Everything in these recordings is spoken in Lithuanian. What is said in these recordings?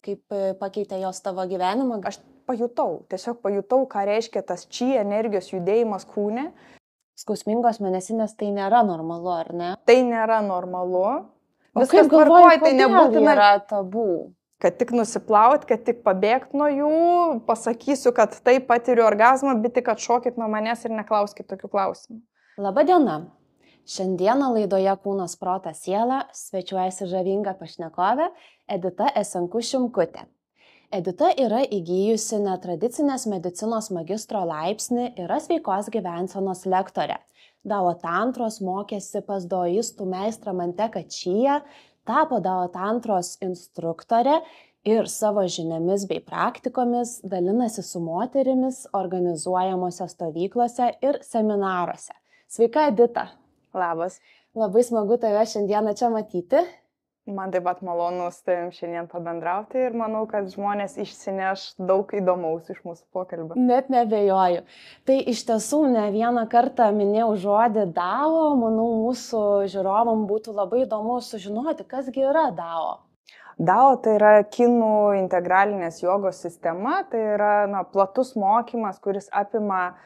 kaip pakeitė jos tavo gyvenimą? Aš tiesiog pajutau, ką reiškia tas chi energijos judėjimas kūne. Skausmingos mėnesinės tai nėra normalu, ar ne? Tai nėra normalu. O kaip galvoji, tai nebūtina yra tabu? Kad tik nusiplaut, kad tik pabėgt nuo jų, pasakysiu, kad taip patiriu orgazmą, bet tik atšokit nuo manęs ir neklauskit tokių klausimų. Labadiena. Šiandieną laidoje Kūnas, protas, siela svečiuojasi žavinga pašnekovė Edita Esenku-Šimkutė. Edita yra įgijusi netradicinės medicinos magistro laipsnį, yra sveikos gyvensenos lektorė. Dao tantros mokėsi pas daoistų meistrą Manteką Čiją, tapo Dao tantros instruktorė ir savo žiniomis bei praktikomis dalinasi su moterimis organizuojamose stovyklose ir seminaruose. Sveika, Edita. Labas. Labai smagu tave šiandieną čia matyti. Man taip pat malonu su tavim šiandien pabendrauti ir manau, kad žmonės išsineš daug įdomaus iš mūsų pokalbio. Net nebejoju. Tai iš tiesų ne vieną kartą minėjau žodį Dao, manau, mūsų žiūrovam būtų labai įdomu sužinoti, kasgi yra Dao. Dao tai yra kinų integralinės jogos sistema, tai yra platus mokymas, kuris apima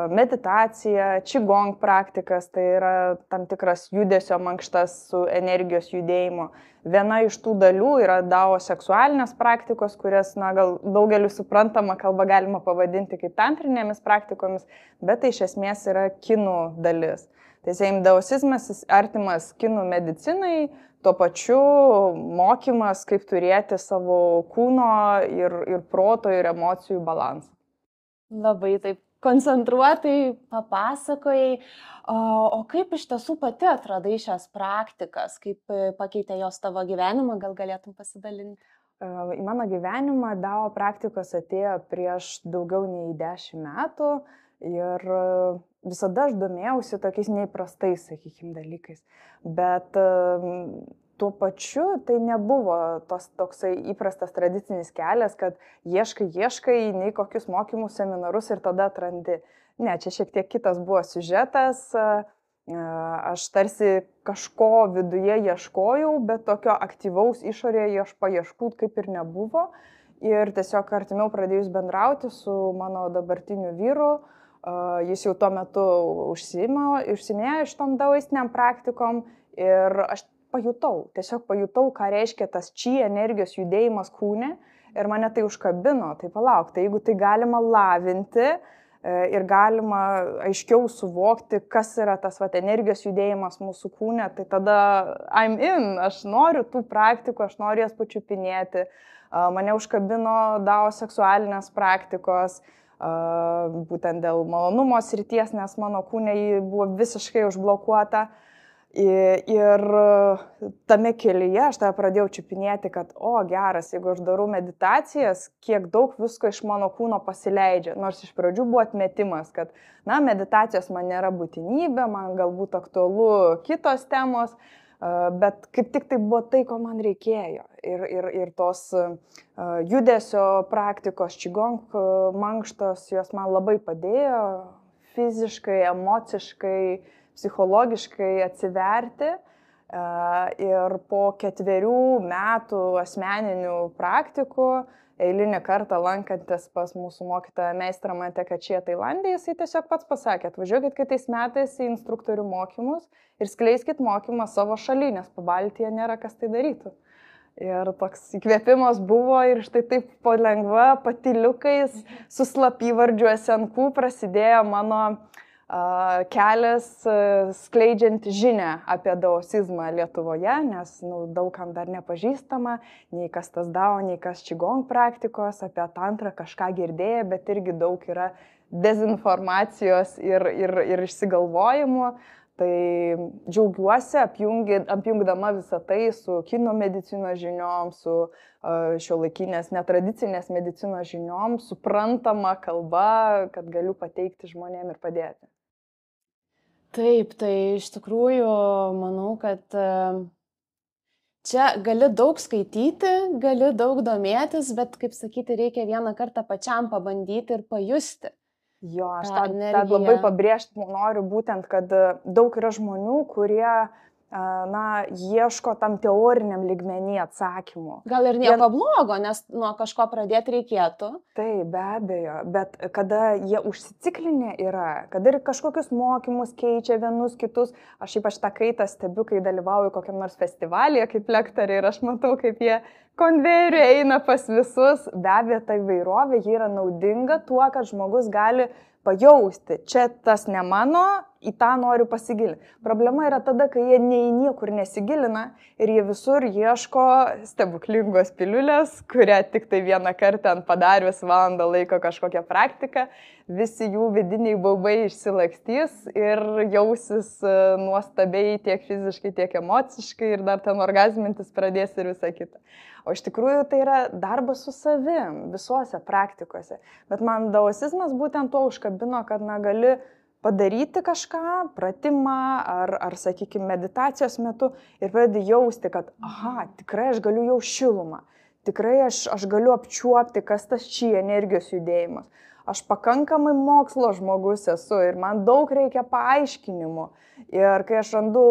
meditacija, qigong praktikas, tai yra tam tikras judesio mankštas su energijos judėjimu. Viena iš tų dalių yra Dao seksualinės praktikos, kurias gal daugeliu suprantama kalba galima pavadinti kaip tantrinėmis praktikomis, bet tai iš esmės yra kinų dalis. Tai daosizmas artimas kinų medicinai, tuo pačiu mokymas, kaip turėti savo kūno ir proto ir emocijų balansą. Labai taip koncentruotai papasakojai, o kaip iš tiesų pati atradai šias praktikas, kaip pakeitė jos tavo gyvenimą, gal galėtum pasidalinti? Į mano gyvenimą Dao praktikos atėjo prieš daugiau nei 10 metų ir visada aš domėjausi tokiais neįprastais, sakykime, dalykais, bet tuo pačiu tai nebuvo toksai įprastas tradicinis kelias, kad ieškai, nei kokius mokymus, seminarus ir tada atrandi. Ne, čia šiek tiek kitas buvo siužetas, aš tarsi kažko viduje ieškojau, bet tokio aktyvaus išorėje paieškų kaip ir nebuvo. Ir tiesiog artimiau pradėjus bendrauti su mano dabartiniu vyru, jis jau tuo metu užsiiminėjo šitom daoistiniam praktikom ir aš tiesiog pajutau, ką reiškia tas chi energijos judėjimas kūne ir mane tai užkabino, tai palauk, tai jeigu tai galima lavinti ir galima aiškiau suvokti, kas yra tas energijos judėjimas mūsų kūne, tai tada I'm in, aš noriu tų praktikų, aš noriu jas pačiupinėti, mane užkabino Dao seksualinės praktikos, būtent dėl malonumo srities, nes mano kūne ji buvo visiškai užblokuota. Ir tame kelyje aš tada pradėjau čiupinėti, kad geras, jeigu aš darau meditacijas, kiek daug visko iš mano kūno pasileidžia. Nors iš pradžių buvo atmetimas, kad meditacijos man nėra būtinybė, man galbūt aktualu kitos temos, bet kaip tik tai buvo tai, ko man reikėjo. Ir tos judesio praktikos, qigong mankštos, jos man labai padėjo fiziškai, emociškai, psichologiškai atsiverti ir po 4 metų asmeninių praktikų, eilinį kartą lankantis pas mūsų mokytoją meistrą Manteką Čiją Tailande, jisai tiesiog pats pasakė, atvažiuokit kitais metais į instruktorių mokymus ir skleiskit mokymą savo šaly, nes Pabaltyje nėra kas tai darytų. Ir toks įkvėpimas buvo ir štai taip palengva, patyliukais, su slapyvardžiu Esenku prasidėjo mano kelias skleidžiant žinią apie daosizmą Lietuvoje, nes daugam dar nepažįstama, nei kas tas Dao, nei kas qigong praktikos, apie tantrą kažką girdėję, bet irgi daug yra dezinformacijos ir išsigalvojimų. Tai džiaugiuosi apjungdama visą tai su kinų medicinos žiniom, su šiuolaikinės netradicinės medicinos žiniom, suprantama kalba, kad galiu pateikti žmonėm ir padėti. Taip, tai iš tikrųjų manau, kad čia gali daug skaityti, gali daug domėtis, bet, kaip sakyti, reikia vieną kartą pačiam pabandyti ir pajusti. Aš tą labai pabrėžti noriu būtent, kad daug yra žmonių, kurie ieško tam teoriniam lygmenį atsakymų. Gal ir nieko blogo, nes nuo kažko pradėti reikėtų. Taip, be abejo, bet kada jie užsiciklinę yra, kada ir kažkokius mokymus keičia vienus kitus, aš ypač tą kaitą stebiu, kai dalyvauju kokiam nors festivalyje kaip lektoriai ir aš matau, kaip jie konvejeriu eina pas visus, be abejo, ta įvairovė ji yra naudinga tuo, kad žmogus gali pajausti, čia tas ne mano, į tą noriu pasigilinti. Problema yra tada, kai jie nei niekur nesigilina ir jie visur ieško stebuklingos piliulės, kurią tik tai vieną kartą padarius valandą laiko kažkokią praktiką, visi jų vidiniai baubai išsilakstys ir jausis nuostabiai tiek fiziškai, tiek emociškai ir dar ten orgazmintis pradės ir visa kita. O iš tikrųjų tai yra darbas su savim visuose praktikose. Bet man daosizmas būtent to užkabino, kad gali padaryti kažką, pratimą ar sakykime, meditacijos metu ir pradedi jausti, kad tikrai aš galiu jau šilumą, tikrai aš galiu apčiuopti, kas tas či energijos judėjimas. Aš pakankamai mokslo žmogus esu ir man daug reikia paaiškinimų. Ir kai aš randu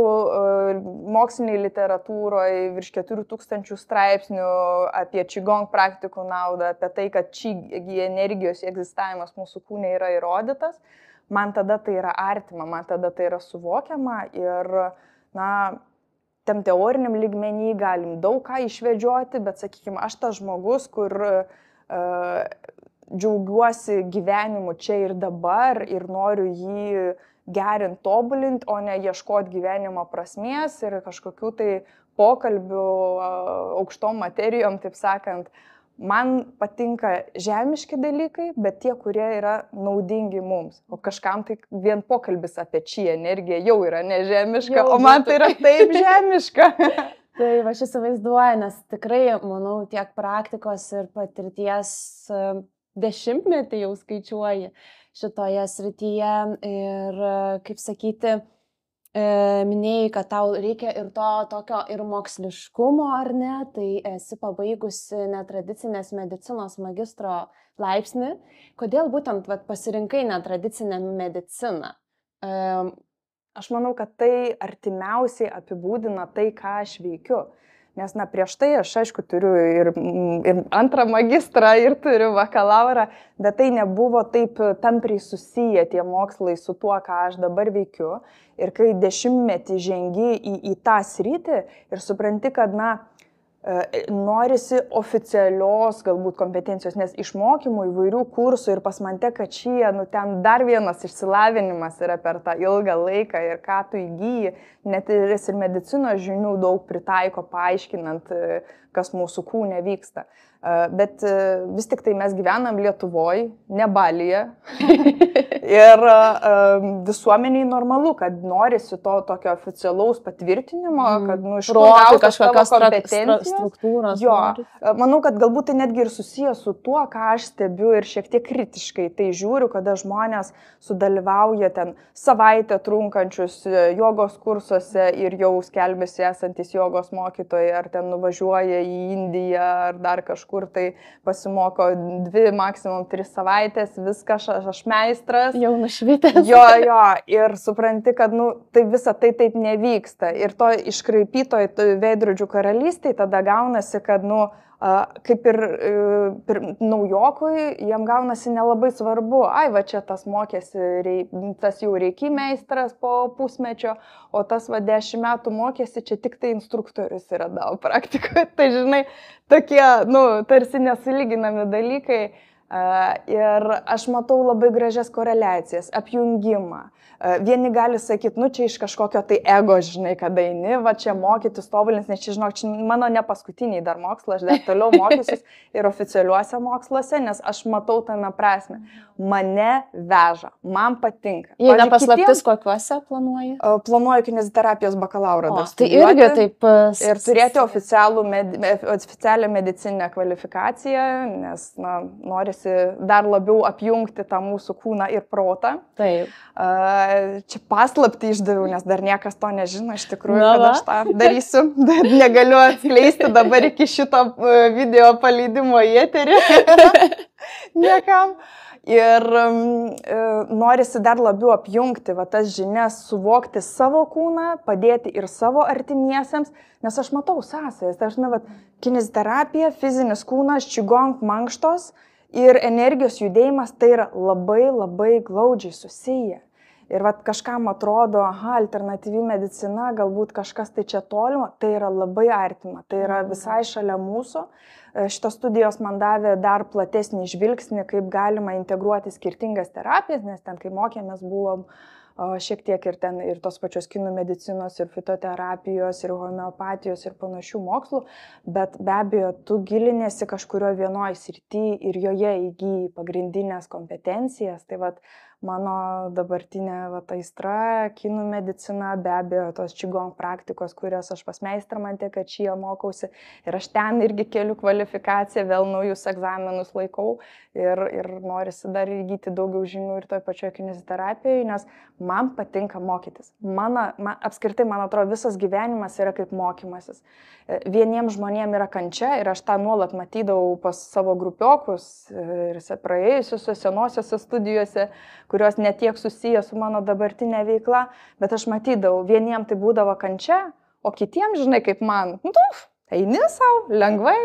moksliniai literatūroje virš 4000 straipsnių apie čigong praktikų naudą, apie tai, kad či energijos egzistavimas mūsų kūne yra įrodytas, man tada tai yra artima, man tada tai yra suvokiama ir, tam teoriniam lygmenį galim daug ką išvedžioti, bet, sakykime, aš tas žmogus, kur džiaugiuosi gyvenimu čia ir dabar ir noriu jį gerinti, tobulinti, o ne ieškoti gyvenimo prasmės ir kažkokių tai pokalbių aukštom materijom, taip sakant. Man patinka žemiški dalykai, bet tie, kurie yra naudingi mums. O kažkam tai vien pokalbis apie či energiją jau yra nežemiška, o man tai yra taip žemiška. Taip, aš įsivaizduoju, nes tikrai, manau, tiek praktikos ir patirties dešimtmetį jau skaičiuoji šitoje srityje ir, kaip sakyti, minėjai, kad tau reikia ir to tokio ir moksliškumo, ar ne, tai esi pabaigusi netradicinės medicinos magistro laipsnį. Kodėl būtent pasirinkai netradicinę mediciną? Aš manau, kad tai artimiausiai apibūdina tai, ką aš veikiu. Nes, prieš tai aš, aišku, turiu ir antrą magistrą, ir turiu bakalaurą, bet tai nebuvo taip tampriai susiję tie mokslai su tuo, ką aš dabar veikiu. Ir kai 10-metį žengi į tą sritį ir supranti, kad, norisi oficialios galbūt kompetencijos, nes išmokymų įvairių kursų ir pas man teka čia, ten dar vienas išsilavinimas yra per tą ilgą laiką ir ką tu įgyji, net ir medicinos žinių daug pritaiko paaiškinant, kas mūsų kūne vyksta. Bet vis tik tai mes gyvenam Lietuvoje, ne Balyje. Ir visuomeniai normalu, kad norisi to tokio oficialaus patvirtinimo, kad iš kur gauti kažkokios kompetencijos. Jo, manau, kad galbūt tai netgi ir susijęs su tuo, ką aš stebiu ir šiek tiek kritiškai tai žiūriu, kada žmonės sudalyvauja ten savaitę trunkančius jogos kursuose ir jau skelbiasi esantis jogos mokytojai, ar ten nuvažiuoja į Indiją, ar dar kažkur tai pasimoko 2, maksimum 3 savaitės, viskas, aš meistras. Jau nušvitęs. Jo, ir supranti, kad tai visa tai taip nevyksta. Ir to iškraipytoj veidrodžių karalystėje tada gaunasi, kad, kaip ir naujokui, jam gaunasi nelabai svarbu. Va čia tas mokėsi, tas jau reikia meistras po pusmečio, o tas 10 metų mokėsi, čia tik tai instruktorius yra davo praktikoje. Tai, žinai, tokie, tarsi nesulyginami dalykai. Ir aš matau labai gražias koreliacijas, apjungimą. Vieni gali sakyti, čia iš kažkokio tai ego, žinai, kada eini, čia mokytis, tobulinti, nes čia, žinok, mano ne paskutiniai dar mokslai, aš dar toliau mokysiu ir oficialiuose moksluose, nes aš matau tame prasme. Mane veža, man patinka. Jei nepaslaptis, kokiuose planuoji? Planuoju kineziterapijos bakalaurą. Tai irgi taip. Ir turėti oficialią medicininę kvalifikaciją, nes norisi dar labiau apjungti tą mūsų kūną ir protą. Taip. Čia paslaptį išdaviau, nes dar niekas to nežino iš tikrųjų, kad aš tą darysiu. Negaliu atskleisti dabar iki šito video paleidimo į eterį. niekam. Ir norisi dar labiau apjungti tas žinias, suvokti savo kūną, padėti ir savo artimiesiems, nes aš matau sąsajas. Tai kineziterapija, fizinis kūnas, qigong, mankštos ir energijos judėjimas tai yra labai labai glaudžiai susiję. Ir kažkam atrodo, alternatyvi medicina, galbūt kažkas tai čia tolima, tai yra labai artima, tai yra visai šalia mūsų. Šitos studijos man davė dar platesnį žvilgsnį, kaip galima integruoti skirtingas terapijas, nes ten, kai mokėmės, buvom šiek tiek ir ten ir tos pačios kinų medicinos, ir fitoterapijos, ir homeopatijos, ir panašių mokslų, bet be abejo, tu gilinėsi kažkurio vienoje srityje ir joje įgyji pagrindinės kompetencijas. Tai mano dabartinė aistra, kinų medicina, be abejo, tos qigong praktikos, kurias aš pas meistrą Mantė Kačyje mokausi. Ir aš ten irgi keliu kvalifikaciją, vėl naujus egzaminus laikau ir norisi dar įgyti daugiau žinių ir toj pačioje kineziterapijoje, nes man patinka mokytis. Apskritai, man atrodo, visas gyvenimas yra kaip mokymasis. Vieniems žmonėms yra kančia ir aš tą nuolat matydavau pas savo grupiokus ir praėjusiuose senosiuose studijose, kurios netiek susiję su mano dabartinė veikla, bet aš matydavau, vieniems tai būdavo kančia, o kitiems, žinai, kaip man, eini savo, lengvai,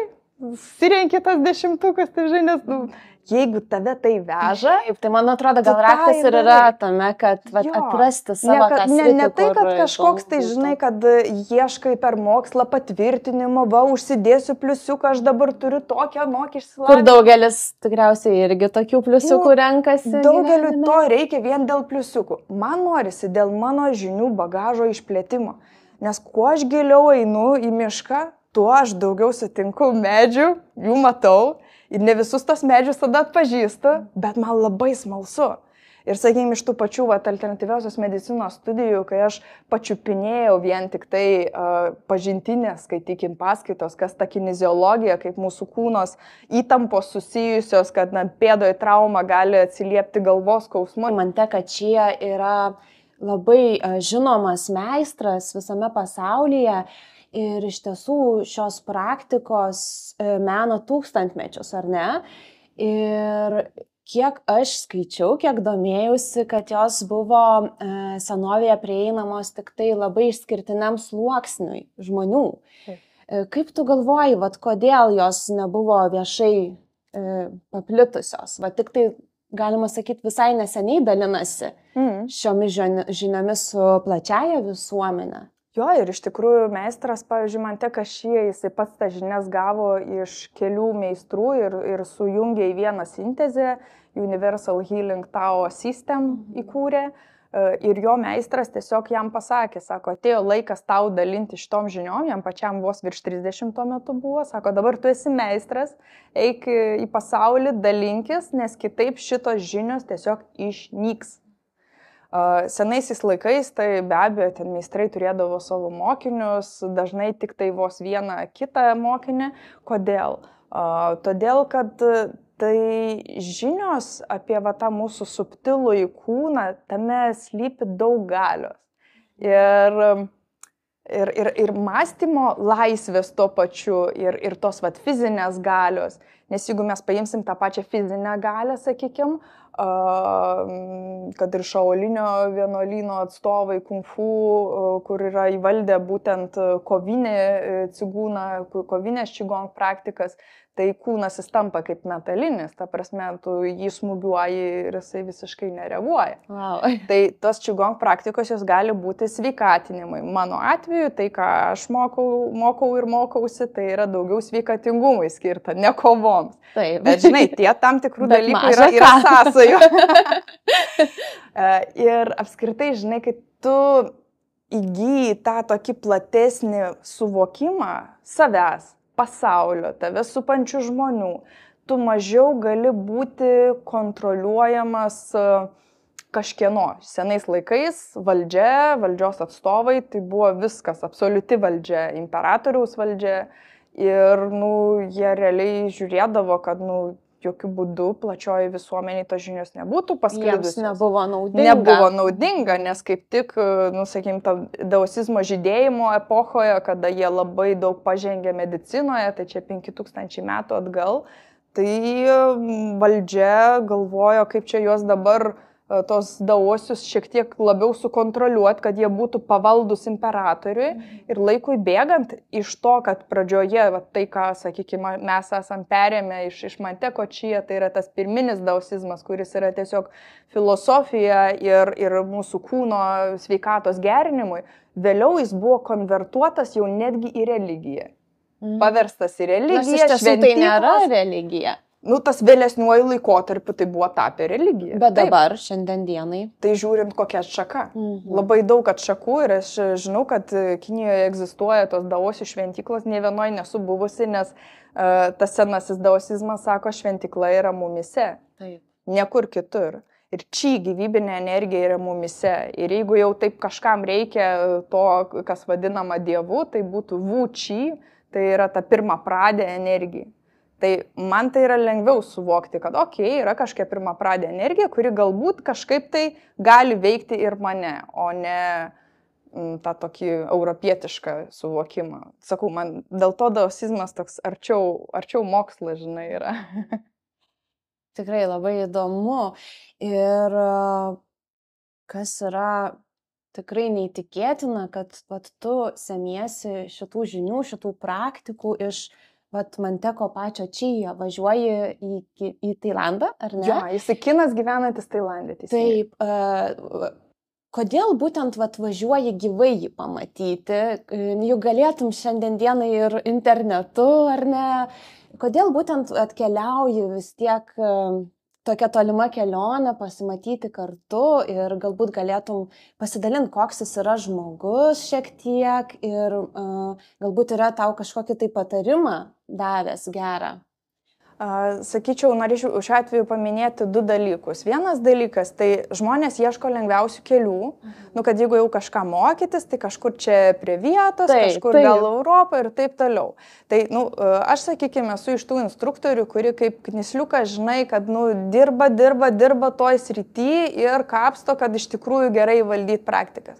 sirenki tas 10-tukas, tai žinai, nes jeigu tave tai veža... Taip, tai man atrodo, gal raktas ir yra tame, kad atrasti savo tą sritį. Ne tai, kad kažkoks tai, žinai, kad ieškai per mokslą patvirtinimo, užsidėsiu pliusiuką, aš dabar turiu tokią išsilavinimą. Kur daugelis tikriausiai irgi tokių pliusiukų renkasi. Daugeliu to reikia vien dėl pliusiukų. Man norisi dėl mano žinių bagažo išplėtimo. Nes kuo aš giliau einu į mišką, tuo aš daugiau sutinku medžių, jų matau. Ir ne visus tos medžius tada atpažįstu, bet man labai smalsu. Ir, sakykime, iš tų pačių alternatyviosios medicinos studijų, kai aš pačiupinėjau vien tik tai pažintinės, skaitykim, paskaitos, kas ta kineziologija, kaip mūsų kūnos įtampos susijusios, kad pėdoje trauma gali atsiliepti galvos skausmu. Mantė Kačyje yra labai žinomas meistras visame pasaulyje. Ir iš tiesų šios praktikos mena tūkstantmečius, ar ne? Ir kiek aš skaičiau, kiek domėjausi, kad jos buvo senovėje prieinamos tik tai labai išskirtiniam sluoksniui žmonių. Kaip tu galvoji, kodėl jos nebuvo viešai paplitusios? Tik tai, galima sakyti, visai neseniai dalinasi šiomis žiniomis su plačiaja visuomenė. Jo, ir iš tikrųjų meistras, pavyzdžiui, Mantė Kačyje, jisai pats tą žinias gavo iš kelių meistrų ir sujungė į vieną sintezę, Universal Healing Tao System įkūrė. Ir jo meistras tiesiog jam pasakė, sako, atėjo laikas tau dalinti šitom žiniom, jam pačiam vos virš 30 tuo metu buvo, sako, dabar tu esi meistras, eik į pasaulį, dalinkis, nes kitaip šitos žinios tiesiog išnyks. Senaisiais laikais, tai be abejo, ten meistrai turėdavo savo mokinius, dažnai tik tai vos vieną kitą mokinį. Kodėl? Todėl, kad tai žinios apie tą mūsų subtilųjį kūną, tame slypi daug galios. Ir mąstymo laisvės tuo pačiu, ir tos fizinės galios. Nes jeigu mes paimsim tą pačią fizinę galią, sakykim, kad ir šaolinio vienuolyno atstovai kung fu, kur yra įvaldę būtent kovinį cigūną, kovinės qigong praktikas, tai kūnas jis tampa kaip metalinis, ta prasme, tu jį smūgiuoji ir jisai visiškai nereaguoja. Wow. Tai tos qigong praktikos jos gali būti sveikatinimui. Mano atveju, tai ką aš mokau ir mokausi, tai yra daugiau sveikatingumui skirta, ne kovoms. Taip. Bet žinai, tie tam tikrų dalykų yra sąsajų. Ir apskritai, žinai, kai tu įgyji tą tokį platesnį suvokimą savęs, pasaulio, tave supančių žmonių, tu mažiau gali būti kontroliuojamas kažkieno. Senais laikais valdžia, valdžios atstovai, tai buvo viskas, absoliuti valdžia, imperatoriaus valdžia ir jie realiai žiūrėdavo, kad jokių būdų plačioji visuomeniai tos žinios nebūtų pasklidusios. Jiems nebuvo naudinga. Nebuvo naudinga, nes kaip tik, sakykim, daosizmo žydėjimo epochoje, kada jie labai daug pažengė medicinoje, tai čia 5000 metų atgal, tai valdžia galvojo, kaip čia juos dabar tos daosius šiek tiek labiau sukontroliuoti, kad jie būtų pavaldus imperatoriui. Ir laikui bėgant iš to, kad pradžioje tai, ką, sakykime, mes esam perėmę iš Manteko Čija, tai yra tas pirminis daosizmas, kuris yra tiesiog filosofija ir mūsų kūno sveikatos gerinimui, vėliau jis buvo konvertuotas jau netgi į religiją. Paverstas į religiją. Nors iš tiesų tai nėra religija. Nu, tas vėlesniuoju laikotarpiu tai buvo tapę religija. Bet dabar, šiandien dienai. Tai žiūrint kokia atšaka. Labai daug atšakų ir aš žinau, kad Kinijoje egzistuoja tos daosių šventyklos, nė vienoje nesu buvusi, nes tas senasis daosizmas sako, šventykla yra mumise. Taip. Niekur kitur. Ir či gyvybinė energija yra mumise. Ir jeigu jau taip kažkam reikia to, kas vadinama dievu, tai būtų Wu Chi, tai yra ta pirma pradė energija. Tai man tai yra lengviau suvokti, kad yra kažkokia pirma pradė energija, kuri galbūt kažkaip tai gali veikti ir mane, o ne tą tokį europietišką suvokimą. Sakau, man dėl to daosizmas toks arčiau mokslo, žinai, yra. Tikrai labai įdomu. Ir kas yra tikrai neįtikėtina, kad tu semiesi šitų žinių, šitų praktikų iš Manteko pačio Čija, važiuoji į Tailandą, ar ne? Jo, jis kinas gyvenantis Tailande. Taip. Kodėl būtent važiuoji gyvai jį pamatyti? Juk galėtum šiandien dienai ir internetu, ar ne? Kodėl būtent atkeliauji vis tiek tokia tolima kelionė, pasimatyti kartu ir galbūt galėtum pasidalinti, koks jis yra žmogus šiek tiek ir galbūt yra tau kažkokį tai patarimą davęs gerą? Sakyčiau, norėčiau šiuo atveju paminėti du dalykus. Vienas dalykas, tai žmonės ieško lengviausių kelių, kad jeigu jau kažką mokytis, tai kažkur čia prie vietos, kažkur gal Europoje ir taip toliau. Tai, aš, sakykime, esu iš tų instruktorių, kuri kaip knisliukas, žinai, kad, dirba toj srity ir kapsto, kad iš tikrųjų gerai valdyti praktikas.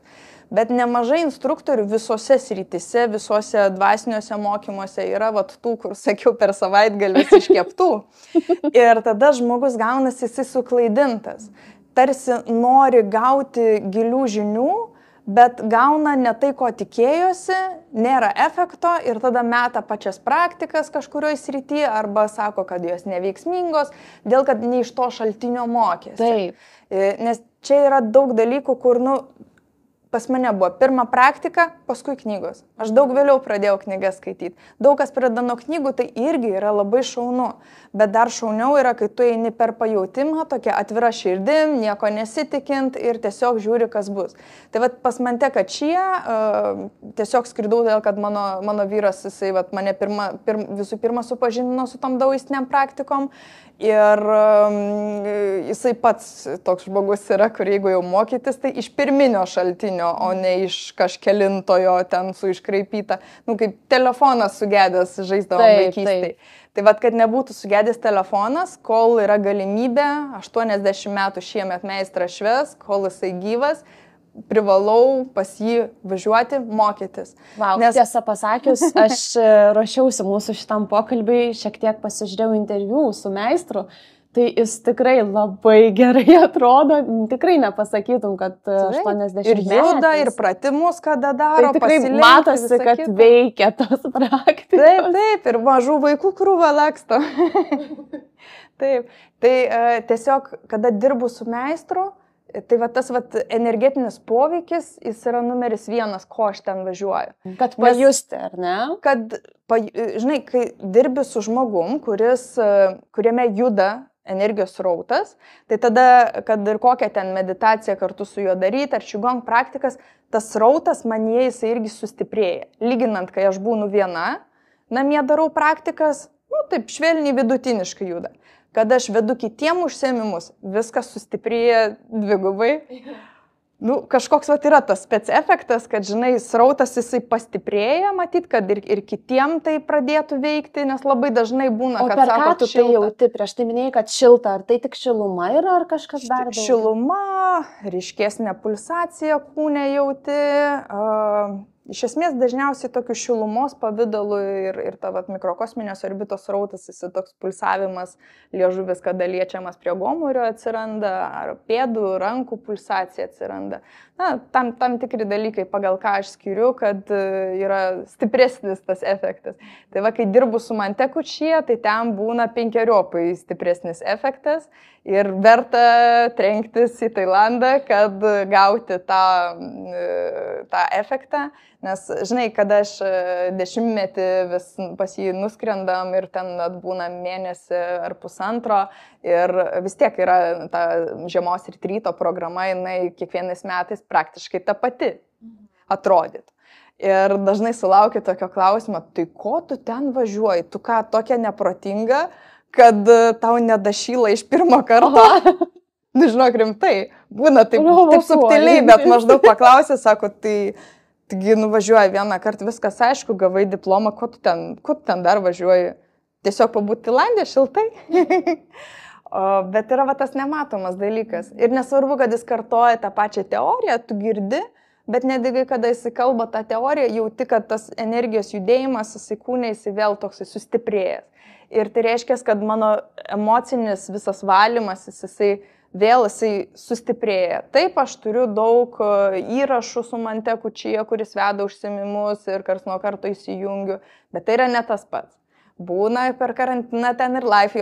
Bet nemažai instruktorių visose srityse, visose dvasiniuose mokymuose yra tų, kur sakiau, per savaitgalius iškeptų. Ir tada žmogus gaunasi jisai suklaidintas. Tarsi nori gauti gilių žinių, bet gauna ne tai, ko tikėjosi, nėra efekto ir tada meta pačias praktikas kažkurioje srityje arba sako, kad jos neveiksmingos, dėl kad ne iš to šaltinio mokėsi. Taip. Nes čia yra daug dalykų, kur, pas mane buvo pirma praktika, paskui knygos. Aš daug vėliau pradėjau knygas skaityti. Daug kas pradeda nuo knygų, tai irgi yra labai šaunu. Bet dar šauniau yra, kai tu eini per pajautimą, tokia atvira širdim, nieko nesitikint ir tiesiog žiūri, kas bus. Tai pas Manteka Čija tiesiog skridau, dėl kad mano vyras, jisai mane visų pirma supažindino su tom daoistiniam praktikom. Ir jisai pats toks žmogus yra, kur jeigu jau mokytis, tai iš pirminio šaltinio, o ne iš kažkelintojo ten su iškraipyta. Kaip telefonas sugedęs žaisdavom vaikystėje. Tai kad nebūtų sugedęs telefonas, kol yra galimybė, 80 metų šiemet meistras švęs, kol jisai gyvas, privalau pas jį važiuoti, mokytis. Tiesą pasakius, aš ruošiausi mūsų šitam pokalbiui, šiek tiek pasižiūrėjau interviu su meistru, tai jis tikrai labai gerai atrodo, tikrai nepasakytum, kad 80 metų. Ir juda, ir pratimus, kada daro, tai tikrai matosi, kad veikia tos praktikos. Taip, ir mažų vaikų krūva laksto. Taip, tai tiesiog, kada dirbu su meistru, tai tas energetinis poveikis, jis yra numeris 1, ko aš ten važiuoju. Kad pajusti, ar ne? Kad, žinai, kai dirbi su žmogum, kuriame juda energijos srautas, tai tada, kad ir kokią ten meditaciją kartu su juo daryti, ar čigong praktikas, tas srautas manyje jisai irgi sustiprėja. Lyginant, kai aš būnu viena, namie darau praktikas, taip švelniai vidutiniškai juda. Kada aš vedu kitiem užsiėmimus, viskas sustiprėja dvigubai. Kažkoks yra tas spec efektas, kad, žinai, srautas jisai pastiprėja, matyt, kad ir kitiem tai pradėtų veikti, nes labai dažnai būna, kad sako, tu tai jauti, prieš tai minėjai, kad šilta, ar tai tik šiluma yra, ar kažkas dar daugiau? Šiluma, ryškesnė pulsacija kūne jauti, iš esmės dažniausiai tokiu šilumos pavidalu ir ta mikrokosminės orbitos rautas, jis toks pulsavimas, liežuvis, kada liečiamas prie gomurio atsiranda, ar pėdų, rankų pulsacija atsiranda. Na, tam tikri dalykai, pagal ką aš skiriu, kad yra stipresnis tas efektas. Tai va, kai dirbu su Manteku Chia, tai ten būna 5-eriopai stipresnis efektas ir verta trenktis į Tailandą, kad gauti tą efektą. Nes, žinai, kada aš 10-metį vis pas jį nuskrendam ir ten atbūna mėnesį ar pusantro ir vis tiek yra ta žiemos ryto programa, jinai kiekvienais metais praktiškai ta pati atrodytų. Ir dažnai sulaukiu tokio klausimo, tai ko tu ten važiuoji, tu ką tokia neprotinga, kad tau nedašyla iš pirmo karto? Nu, žinok, rimtai, būna taip subtiliai, bet maždaug paklausė, sako, taigi nuvažiuoji vieną kartą, viskas aišku, gavai diplomą, ko tu ten dar važiuoji? Tiesiog pabūti Tailandė šiltai. Bet yra va tas nematomas dalykas. Ir nesvarbu, kad jis kartoja tą pačią teoriją, tu girdi, bet netgi kada jis kalba tą teoriją, jauti, kad tas energijos judėjimas, jisai kūne, jisai vėl toksai sustiprėjęs. Ir tai reiškia, kad mano emocinis visas valymas, jisai sustiprėja. Taip, aš turiu daug įrašų su Manteku Chia, kuris veda užsiėmimus ir karts nuo karto įsijungiu, bet tai yra ne tas pats. Būna per karantiną ten ir live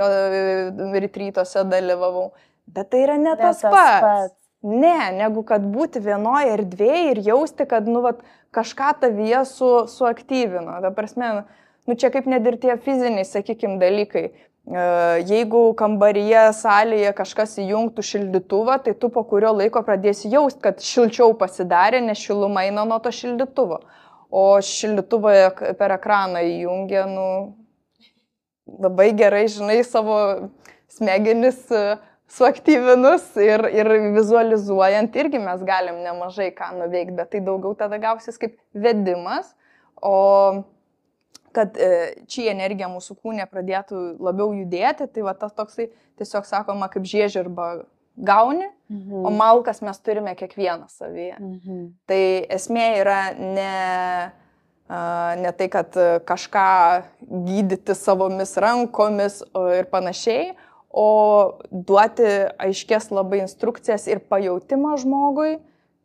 retreatuose dalyvavau, bet tai yra ne tas pats. Ne, negu kad būti vienoje erdvėje ir jausti, kad kažką tavyje suaktyvino. Ta prasme, čia kaip net ir tie fiziniai, sakykime, dalykai. Jeigu kambaryje, salėje kažkas įjungtų šildytuvą, tai tu po kurio laiko pradėsi jausti, kad šilčiau pasidarė, nes šiluma eina nuo to šildytuvo. O šildytuvą per ekraną įjungia, labai gerai, žinai, savo smegenis suaktyvinus ir vizualizuojant irgi mes galim nemažai ką nuveikti, bet tai daugiau tada gausis kaip vedimas, o kad či energija mūsų kūne pradėtų labiau judėti, tai va tas toksai tiesiog sakoma kaip žiežirbą gauni, o malkas mes turime kiekvieną savyje. Tai esmė yra ne tai, kad kažką gydyti savomis rankomis ir panašiai, o duoti aiškės labai instrukcijas ir pajautimą žmogui,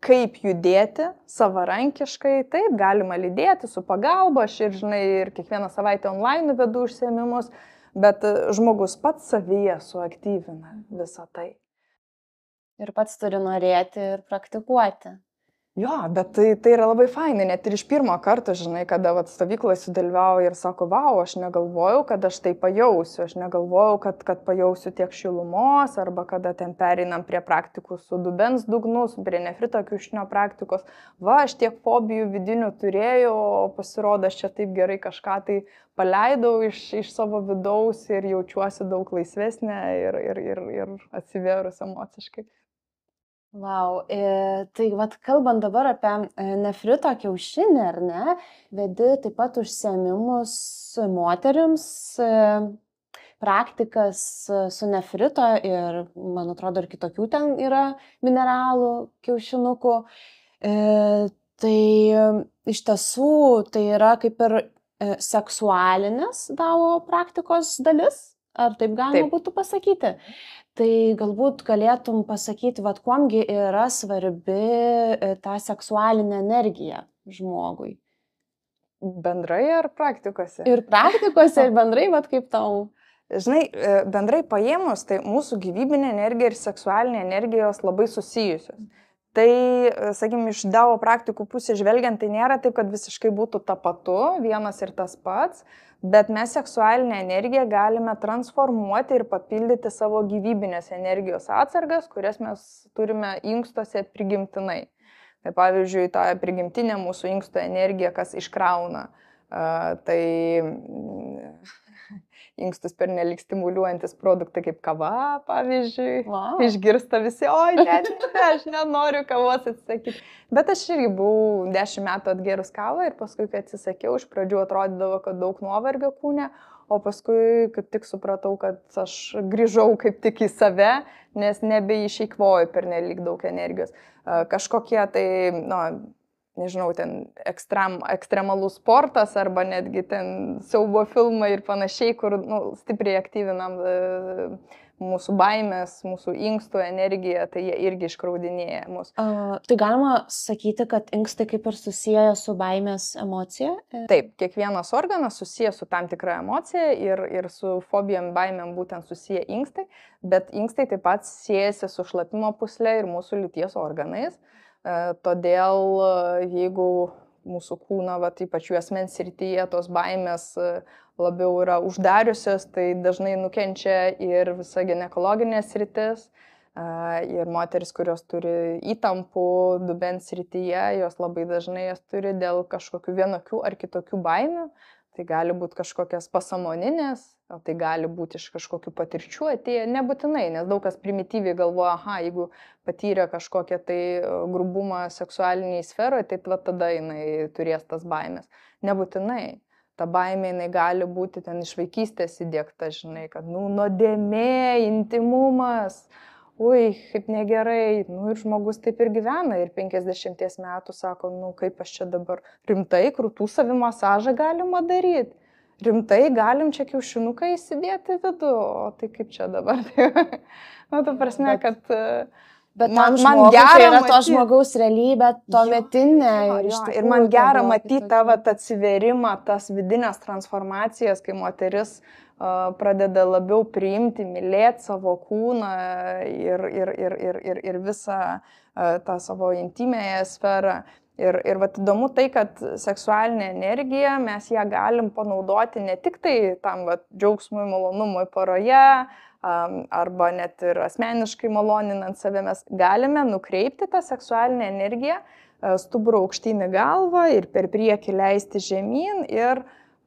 kaip judėti savarankiškai. Taip, galima lydėti su pagalba, aš ir kiekvieną savaitę online vedu užsiėmimus, bet žmogus pats savyje suaktyvina visą tai. Ir pats turi norėti ir praktikuoti. Jo, bet tai yra labai fainai, net ir iš pirmo karto, žinai, kada stovykloje sudalyvauju ir sako, vau, aš negalvojau, kad aš tai pajausiu, aš negalvojau, kad pajausiu tiek šilumos, arba kada ten pereinam prie praktikų su dubens dugnus, prie nefrito kiaušinio praktikos, aš tiek fobijų vidinių turėjau, o pasirodo, aš čia taip gerai kažką tai paleidau iš savo vidaus ir jaučiuosi daug laisvesnė ir atsivėrus emociškai. Vau, tai kalbant dabar apie nefrito kiaušinį, ar ne, vedi taip pat užsiėmimus moterims, praktikas su nefrito ir, man atrodo, ir kitokių ten yra mineralų kiaušinukų. Tai iš tiesų tai yra kaip ir seksualinės dao praktikos dalis, ar taip galima būtų pasakyti? Tai galbūt galėtum pasakyti, kuomgi yra svarbi ta seksualinė energija žmogui? Bendrai ar praktikose? Ir praktikose, ir bendrai, kaip tau? Žinai, bendrai paėmus, tai mūsų gyvybinė energija ir seksualinė energija jos labai susijusios. Tai, sakykime, iš dao praktikų pusės žvelgiant, tai nėra taip, kad visiškai būtų tapatu, vienas ir tas pats, bet mes seksualinę energiją galime transformuoti ir papildyti savo gyvybinės energijos atsargas, kurias mes turime inkstuose prigimtinai. Tai pavyzdžiui, ta prigimtinė mūsų inksto energija, kas iškrauna, tai inkstus pernelik stimuliuojantis produktai kaip kava, pavyzdžiui, išgirsta visi, oi, aš nenoriu kavos atsisakyti. Bet aš irgi buvau 10 metų atgerus kavą ir paskui, kai atsisakiau, iš pradžių atrodydavo, kad daug nuovargio kūne, o paskui kaip tik supratau, kad aš grįžau kaip tik į save, nes nebeišeikvoju pernelik daug energijos. Kažkokie tai, nežinau, ten ekstremalus sportas arba netgi ten siaubo filmai ir panašiai, kur stipriai aktyvinam mūsų baimės, mūsų inkstų energiją, tai jie irgi iškraudinėja mus. Tai galima sakyti, kad inkstai kaip ir susiję su baimės emocija? Taip, kiekvienas organas susiję su tam tikra emocija ir su fobijom, baimėm būtent susiję inkstai, bet inkstai taip pat siejasi su šlapimo pūsle ir mūsų lyties organais. Todėl jeigu mūsų kūno, ypač juosmens srityje, tos baimės labiau yra uždariusios, tai dažnai nukenčia ir visa ginekologinė sritis. Ir moteris, kurios turi įtampų dubens srityje, jos labai dažnai jas turi dėl kažkokių vienokių ar kitokių baimių. Tai gali būti kažkokias pasąmoninės, o tai gali būti iš kažkokių patirčių atėję, nebūtinai, nes daug kas primityviai galvoja, jeigu patyrė kažkokią tai grubumą seksualiniai sferoje, tai tada jinai turės tas baimės. Nebūtinai. Ta baimė jinai gali būti ten iš vaikystės įdiegta, žinai, kad nuodėmė, intimumas, kaip negerai, ir žmogus taip ir gyvena ir 50 metų sako, kaip aš čia dabar rimtai krūtų savimasažą galima daryti, rimtai galim čia kiaušinuką įsidėti vidų, o tai kaip čia dabar, ta prasme, kad... Bet man gera yra to žmogaus realybė, tuometinė. Ir man gera matyti tą atsiverimą, tas vidinės transformacijas, kai moteris pradeda labiau priimti, mylėti savo kūną ir visą tą savo intimėją sferą. Ir įdomu tai, kad seksualinė energija, mes ją galim panaudoti ne tik tai tam džiaugsmui, malonumui poroje, arba net ir asmeniškai maloninant save, mes galime nukreipti tą seksualinę energiją stuburo aukštyn į galvą ir per priekį leisti žemyn ir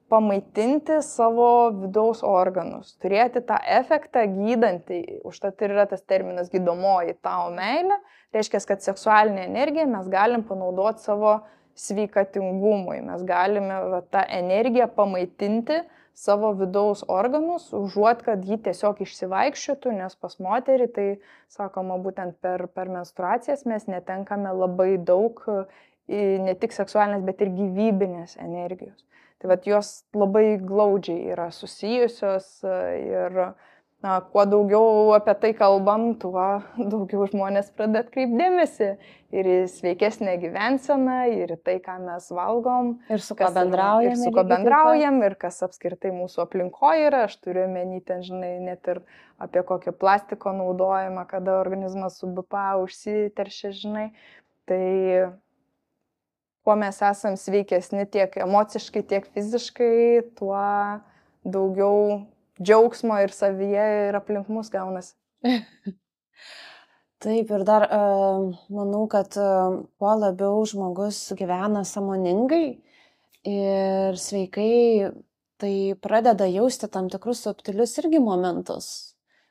pamaitinti savo vidaus organus, turėti tą efektą gydantį, užtat ir yra tas terminas gydomoji tau meilė, reiškia, kad seksualinę energiją mes galim panaudoti savo sveikatingumui, mes galime tą energiją pamaitinti savo vidaus organus, užuot, kad jį tiesiog išsivaikščiotų, nes pas moterį, tai sakoma, būtent per menstruacijas mes netenkame labai daug ne tik seksualinės, bet ir gyvybinės energijos. Tai jos labai glaudžiai yra susijusios ir kuo daugiau apie tai kalbam, tuo daugiau žmonės pradeda atkreipti dėmesį ir į sveikesnę gyvenseną, ir į tai, ką mes valgom. Ir su kuo bendraujam. Ir su kuo bendraujam, ir kas apskritai mūsų aplinkoje yra. Aš turiu omeny, ten, žinai, net ir apie kokį plastiko naudojimą, kada organizmas su BPA užsiteršia, žinai. Tai kuo mes esam sveikesni tiek emociškai, tiek fiziškai, tuo daugiau džiaugsmo ir savyje ir aplink mus gaunasi. Taip, ir dar manau, kad kuo labiau žmogus gyvena sąmoningai ir sveikai, tai pradeda jausti tam tikrus subtilius irgi momentus.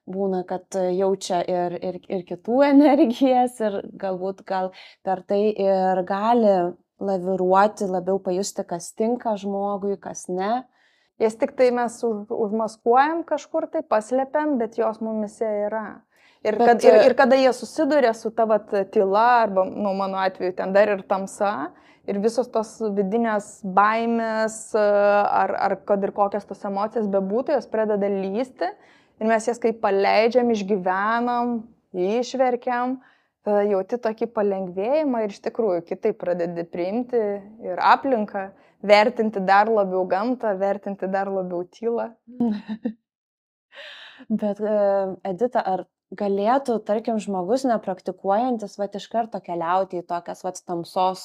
Būna, kad jaučia ir kitų energijas ir galbūt per tai ir gali laviruoti, labiau pajusti, kas tinka žmogui, kas ne. Jas tik tai mes užmaskuojam kažkur, tai paslėpiam, bet jos mumise yra. Ir kada jie susiduria su ta tyla, arba, mano atveju, ten dar ir tamsa, ir visos tos vidinės baimės, ar kad ir kokias tos emocijas bebūtų, jos pradeda lysti, ir mes jas kaip paleidžiam, išgyvenam, išverkiam, tada jauti tokį palengvėjimą ir iš tikrųjų kitaip pradedi priimti ir aplinką, vertinti dar labiau gamtą, vertinti dar labiau tylą. Bet, Edita, ar galėtų, tarkim, žmogus nepraktikuojantis iš karto keliauti į tokias tamsos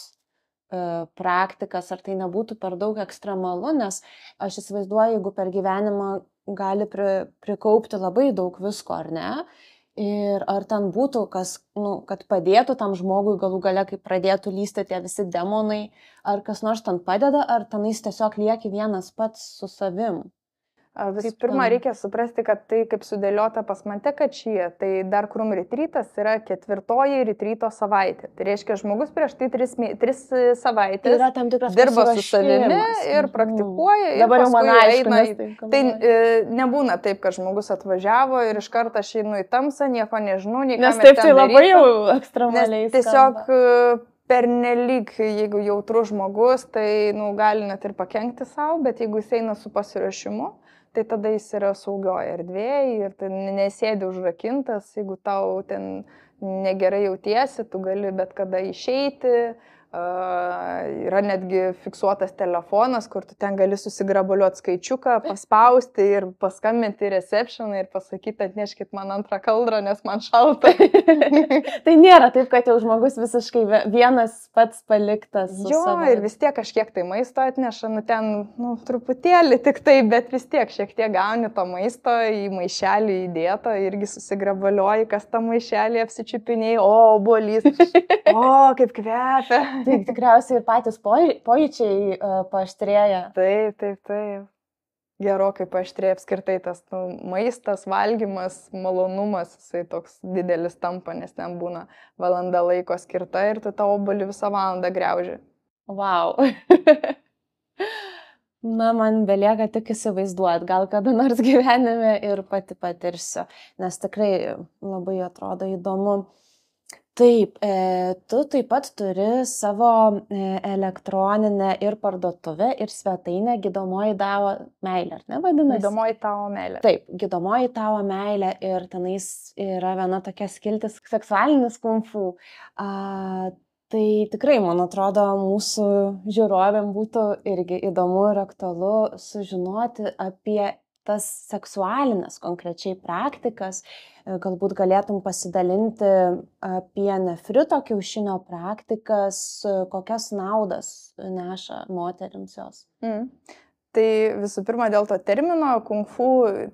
praktikas, ar tai nebūtų per daug ekstremalu, nes aš įsivaizduoju, jeigu per gyvenimą gali prikaupti labai daug visko, ar ne? Ir ar ten būtų kas, kad padėtų tam žmogui galų gale, kai pradėtų lysti tie visi demonai, ar kas nors ten padeda, ar tenais tiesiog lieki vienas pats su savim? Visų pirma, reikia suprasti, kad tai kaip sudėliota pas Mante Kačyje, tai dar Krum retrytas yra 4. retryto savaitė. Tai reiškia, žmogus prieš tai 3 savaitės dirba su savimi ir praktikuoja. Dabar jau man aišku. Tai nebūna taip, kad žmogus atvažiavo ir iš karto aš einu į tamsą, nieko nežinau, nieko nežinau. Nes taip tai labai jau ekstremaliai. Tiesiog pernelyg, jeigu jautrus žmogus, tai gali net ir pakenkti savo, bet jeigu jis eina su pasiruošimu, tai tada jis yra saugioje erdvėje ir tai nesėdi užrakintas, jeigu tau ten negerai jautiesi, tu gali bet kada išeiti. Yra netgi fiksuotas telefonas, kur tu ten gali susigrabaliuoti skaičiuką, paspausti ir paskambinti į receptioną ir pasakyti, atneškit man antrą kaldrą, nes man šalta. Tai nėra taip, kad jau žmogus visiškai vienas pats paliktas. Jo, ir vis tiek kažkiek tai maisto atneša, ten truputėlį tik tai, bet vis tiek šiek tiek gauni to maisto, į maišelį įdėto, irgi susigrabaliuoji, kas tą maišelį apsičiupinėjai, obuolys, kaip kvepia. Tai tikriausiai ir patys pojūčiai paaštrėja. Taip. Gerokai paaštrėja apskritai tas maistas, valgymas, malonumas, jisai toks didelis tampa, nes ten būna valanda laiko skirta ir tu tą obuolį visą valandą griauži. Vau. Na, man belieka tik įsivaizduoti, gal kada nors gyvenime ir pati patirsiu, nes tikrai labai atrodo įdomu. Taip, tu taip pat turi savo elektroninę ir parduotuvę ir svetainę Gydomoji tavo meilė, ar ne vadinasi? Gydomoji tavo meilė. Taip, Gydomoji tavo meilė ir tenais yra viena tokia skiltis seksualinis kung fu. Tai tikrai, man atrodo, mūsų žiūrovėm būtų irgi įdomu ir aktualu sužinoti apie tas seksualinės konkrečiai praktikas. Galbūt galėtum pasidalinti apie nefrito kiaušinio praktikas, kokias naudas neša moterims jos. Tai visų pirma, dėl to termino kung fu,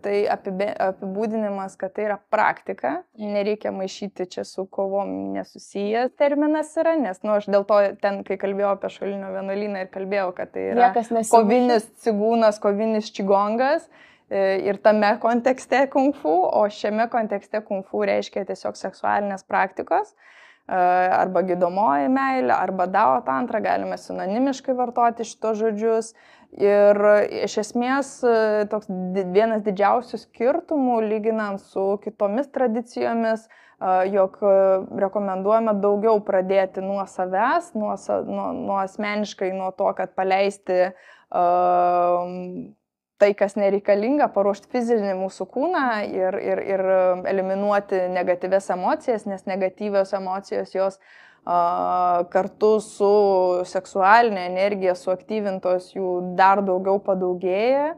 tai apibūdinimas, kad tai yra praktika. Nereikia maišyti čia su kovom nesusijęs terminas yra, nes aš dėl to ten, kai kalbėjau apie šalinio vienuolyną ir kalbėjau, kad tai yra kovinis cigūnas, kovinis čigongas. Ir tame kontekste kung fu, o šiame kontekste kung fu reiškia tiesiog seksualinės praktikos, arba gydomoji meilė, arba dao tantra, galime sinonimiškai vartoti šitos žodžius. Ir iš esmės toks vienas didžiausių skirtumų, lyginant su kitomis tradicijomis, jog rekomenduojame daugiau pradėti nuo savęs, nuo asmeniškai, nuo to, kad paleisti tai, kas nereikalinga, paruošti fizinį mūsų kūną ir eliminuoti negatyvias emocijas, nes negatyvios emocijos jos kartu su seksualinė energija suaktyvintos jų dar daugiau padaugėja.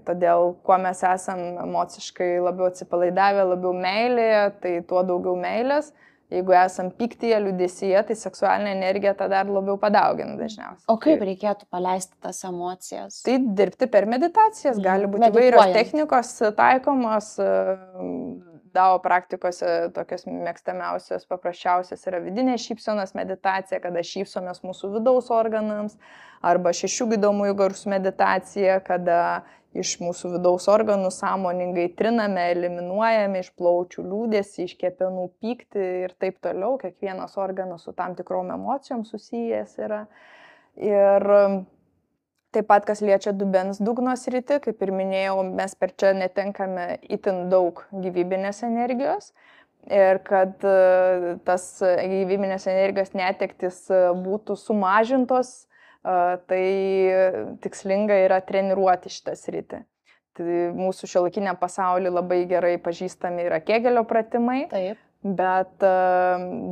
Todėl, kuo mes esam emociškai labiau atsipalaidavę, labiau meilėje, tai tuo daugiau meilės. Jeigu esam piktyje, liūdesyje, tai seksualinė energija tą dar labiau padaugina dažniausiai. O kaip reikėtų paleisti tas emocijas? Tai dirbti per meditacijas, gali būti įvairios technikos taikomos. Dao praktikose tokios mėgstamiausios, paprasčiausias yra vidinė šypsenos meditacija, kada šypsomės mūsų vidaus organams, arba 6 gydomųjų garsų meditacija, kada iš mūsų vidaus organų sąmoningai triname, eliminuojame iš plaučių liūdesį, iš kepenų pyktį ir taip toliau. Kiekvienas organas su tam tikrom emocijom susijęs yra. Ir taip pat, kas liečia dubens dugno sritį, kaip ir minėjau, mes per čia netenkame itin daug gyvybinės energijos. Ir kad tas gyvybinės energijos netektis būtų sumažintos, tai tikslinga yra treniruoti šitą sritį. Tai mūsų šiuolaikiniam pasaulyje labai gerai pažįstami yra Kegelio pratimai. Taip. Bet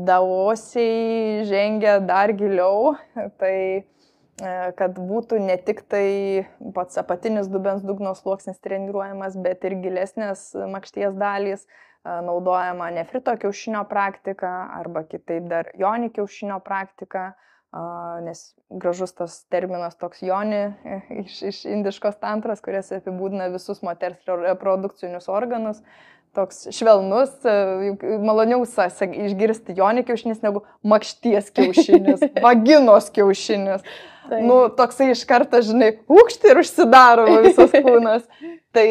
daosiai žengia dar giliau, tai kad būtų ne tik tai pats apatinis dubens dugno sluoksnis treniruojamas, bet ir gilesnės makšties dalys, naudojama nefrito kiaušinio praktika arba kitaip dar joni kiaušinio praktika. Nes gražus tas terminas toks joni iš indiškos tantros, kuris apibūdina visus moters reprodukcinius organus. Toks švelnus, maloniau išgirsti joni kiaušinis negu makšties kiaušinis, vaginos kiaušinis. Toksai iš karto, žinai, ūkšti ir užsidaro visas kūnas. Tai,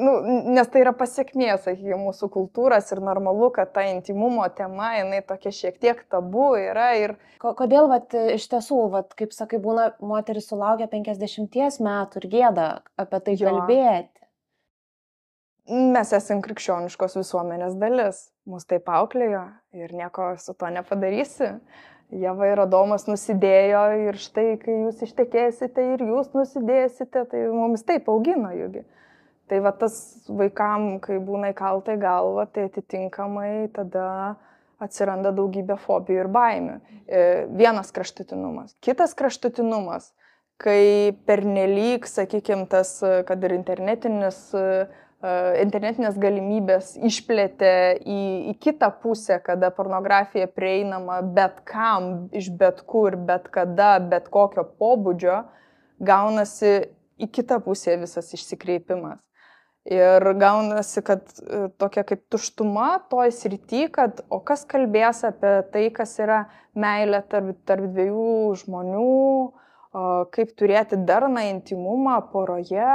nes tai yra pasiekmė, sakykime, mūsų kultūros ir normalu, kad ta intimumo tema, jinai tokia šiek tiek tabu yra. Ir kodėl, iš tiesų, kaip sakai, būna moteris sulaukia 50 metų ir gėda apie tai kalbėti? mes esame krikščioniškos visuomenės dalis. Mus taip auklėjo ir nieko su to nepadarysi. Ieva ir Adomas nusidėjo ir štai, kai jūs ištekėsite ir jūs nusidėsite, tai mums taip augino jūgi. Tai va tas vaikam, kai būna įkalta į galvą, tai atitinkamai tada atsiranda daugybė fobijų ir baimių. Vienas kraštutinumas. Kitas kraštutinumas, kai pernelyg, sakykime, tas, kad ir internetinės galimybės išplėtė į kitą pusę, kada pornografija prieinama bet kam, iš bet kur, bet kada, bet kokio pobūdžio, gaunasi į kitą pusę visas išsikreipimas. Ir gaunasi, kad tokia kaip tuštuma toj srity, kad o kas kalbės apie tai, kas yra meilė tarp dviejų žmonių, kaip turėti darną intimumą poroje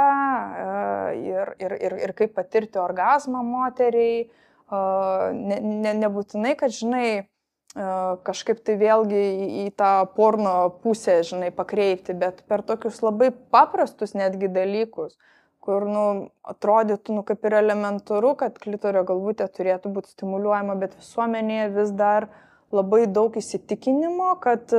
ir kaip patirti orgazmą moteriai. Nebūtinai, kad, žinai, kažkaip tai vėlgi į tą porno pusę, žinai, pakreipti, bet per tokius labai paprastus netgi dalykus, kur, atrodytų, kaip ir elementaru, kad klitorio galvutė turėtų būti stimuliuojama, bet visuomenėje vis dar labai daug įsitikinimo, kad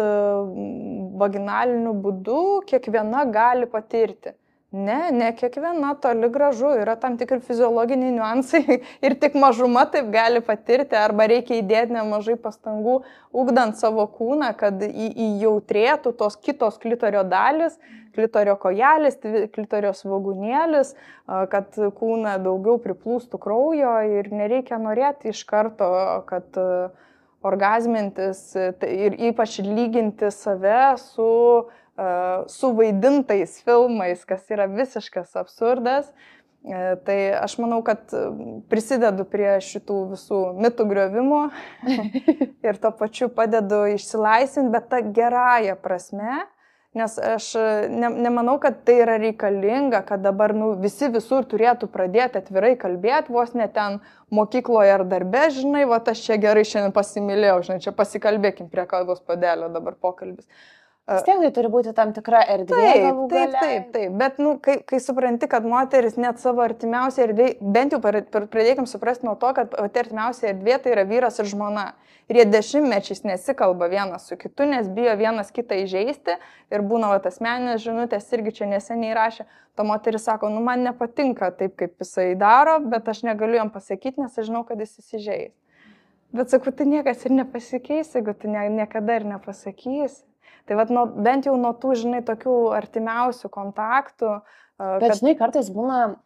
vaginaliniu būdu kiekviena gali patirti. Ne kiekviena, toli gražu, yra tam tikri fiziologiniai niuansai ir tik mažuma taip gali patirti, arba reikia įdėti nemažai pastangų, ugdant savo kūną, kad įjautrėtų tos kitos klitorio dalis, klitorio kojelis, klitorio svogūnėlis, kad kūną daugiau priplūstų kraujo ir nereikia norėti iš karto, kad orgazmintis ir ypač lyginti save su vaidintais filmais, kas yra visiškas absurdas. Tai aš manau, kad prisidedu prie šitų visų mitų griovimo ir to pačiu padedu išsilaisvinti, bet ta gerąja prasme, nes aš nemanau, kad tai yra reikalinga, kad dabar visi visur turėtų pradėti atvirai kalbėti, vos ne ten mokykloje ar darbe, žinai, va aš čia gerai šiandien pasimylėjau, žinai, čia pasikalbėkim prie kavos puodelio dabar pokalbis. Vis tiek tai turi būti tam tikra erdvė. Taip. Bet kai supranti, kad moteris net savo artimiausiai erdvė, bent jau pradėkim suprasti nuo to, kad artimiausiai erdvė tai yra vyras ir žmona. Ir jie dešimtmečiais nesikalba vienas su kitu, nes bijo vienas kitą įžeisti. Ir būna asmeninės žinutės, irgi čia neseniai rašė, ta moteris sako, man nepatinka taip, kaip jisai daro, bet aš negaliu jam pasakyti, nes aš žinau, kad jis įsižeis. Bet sakau, tai niekas ir nepasikeis, jeigu tu niekada ir nepasakysi. Tai bent jau nuo tų, žinai, tokių artimiausių kontaktų. Bet, žinai, kartais būna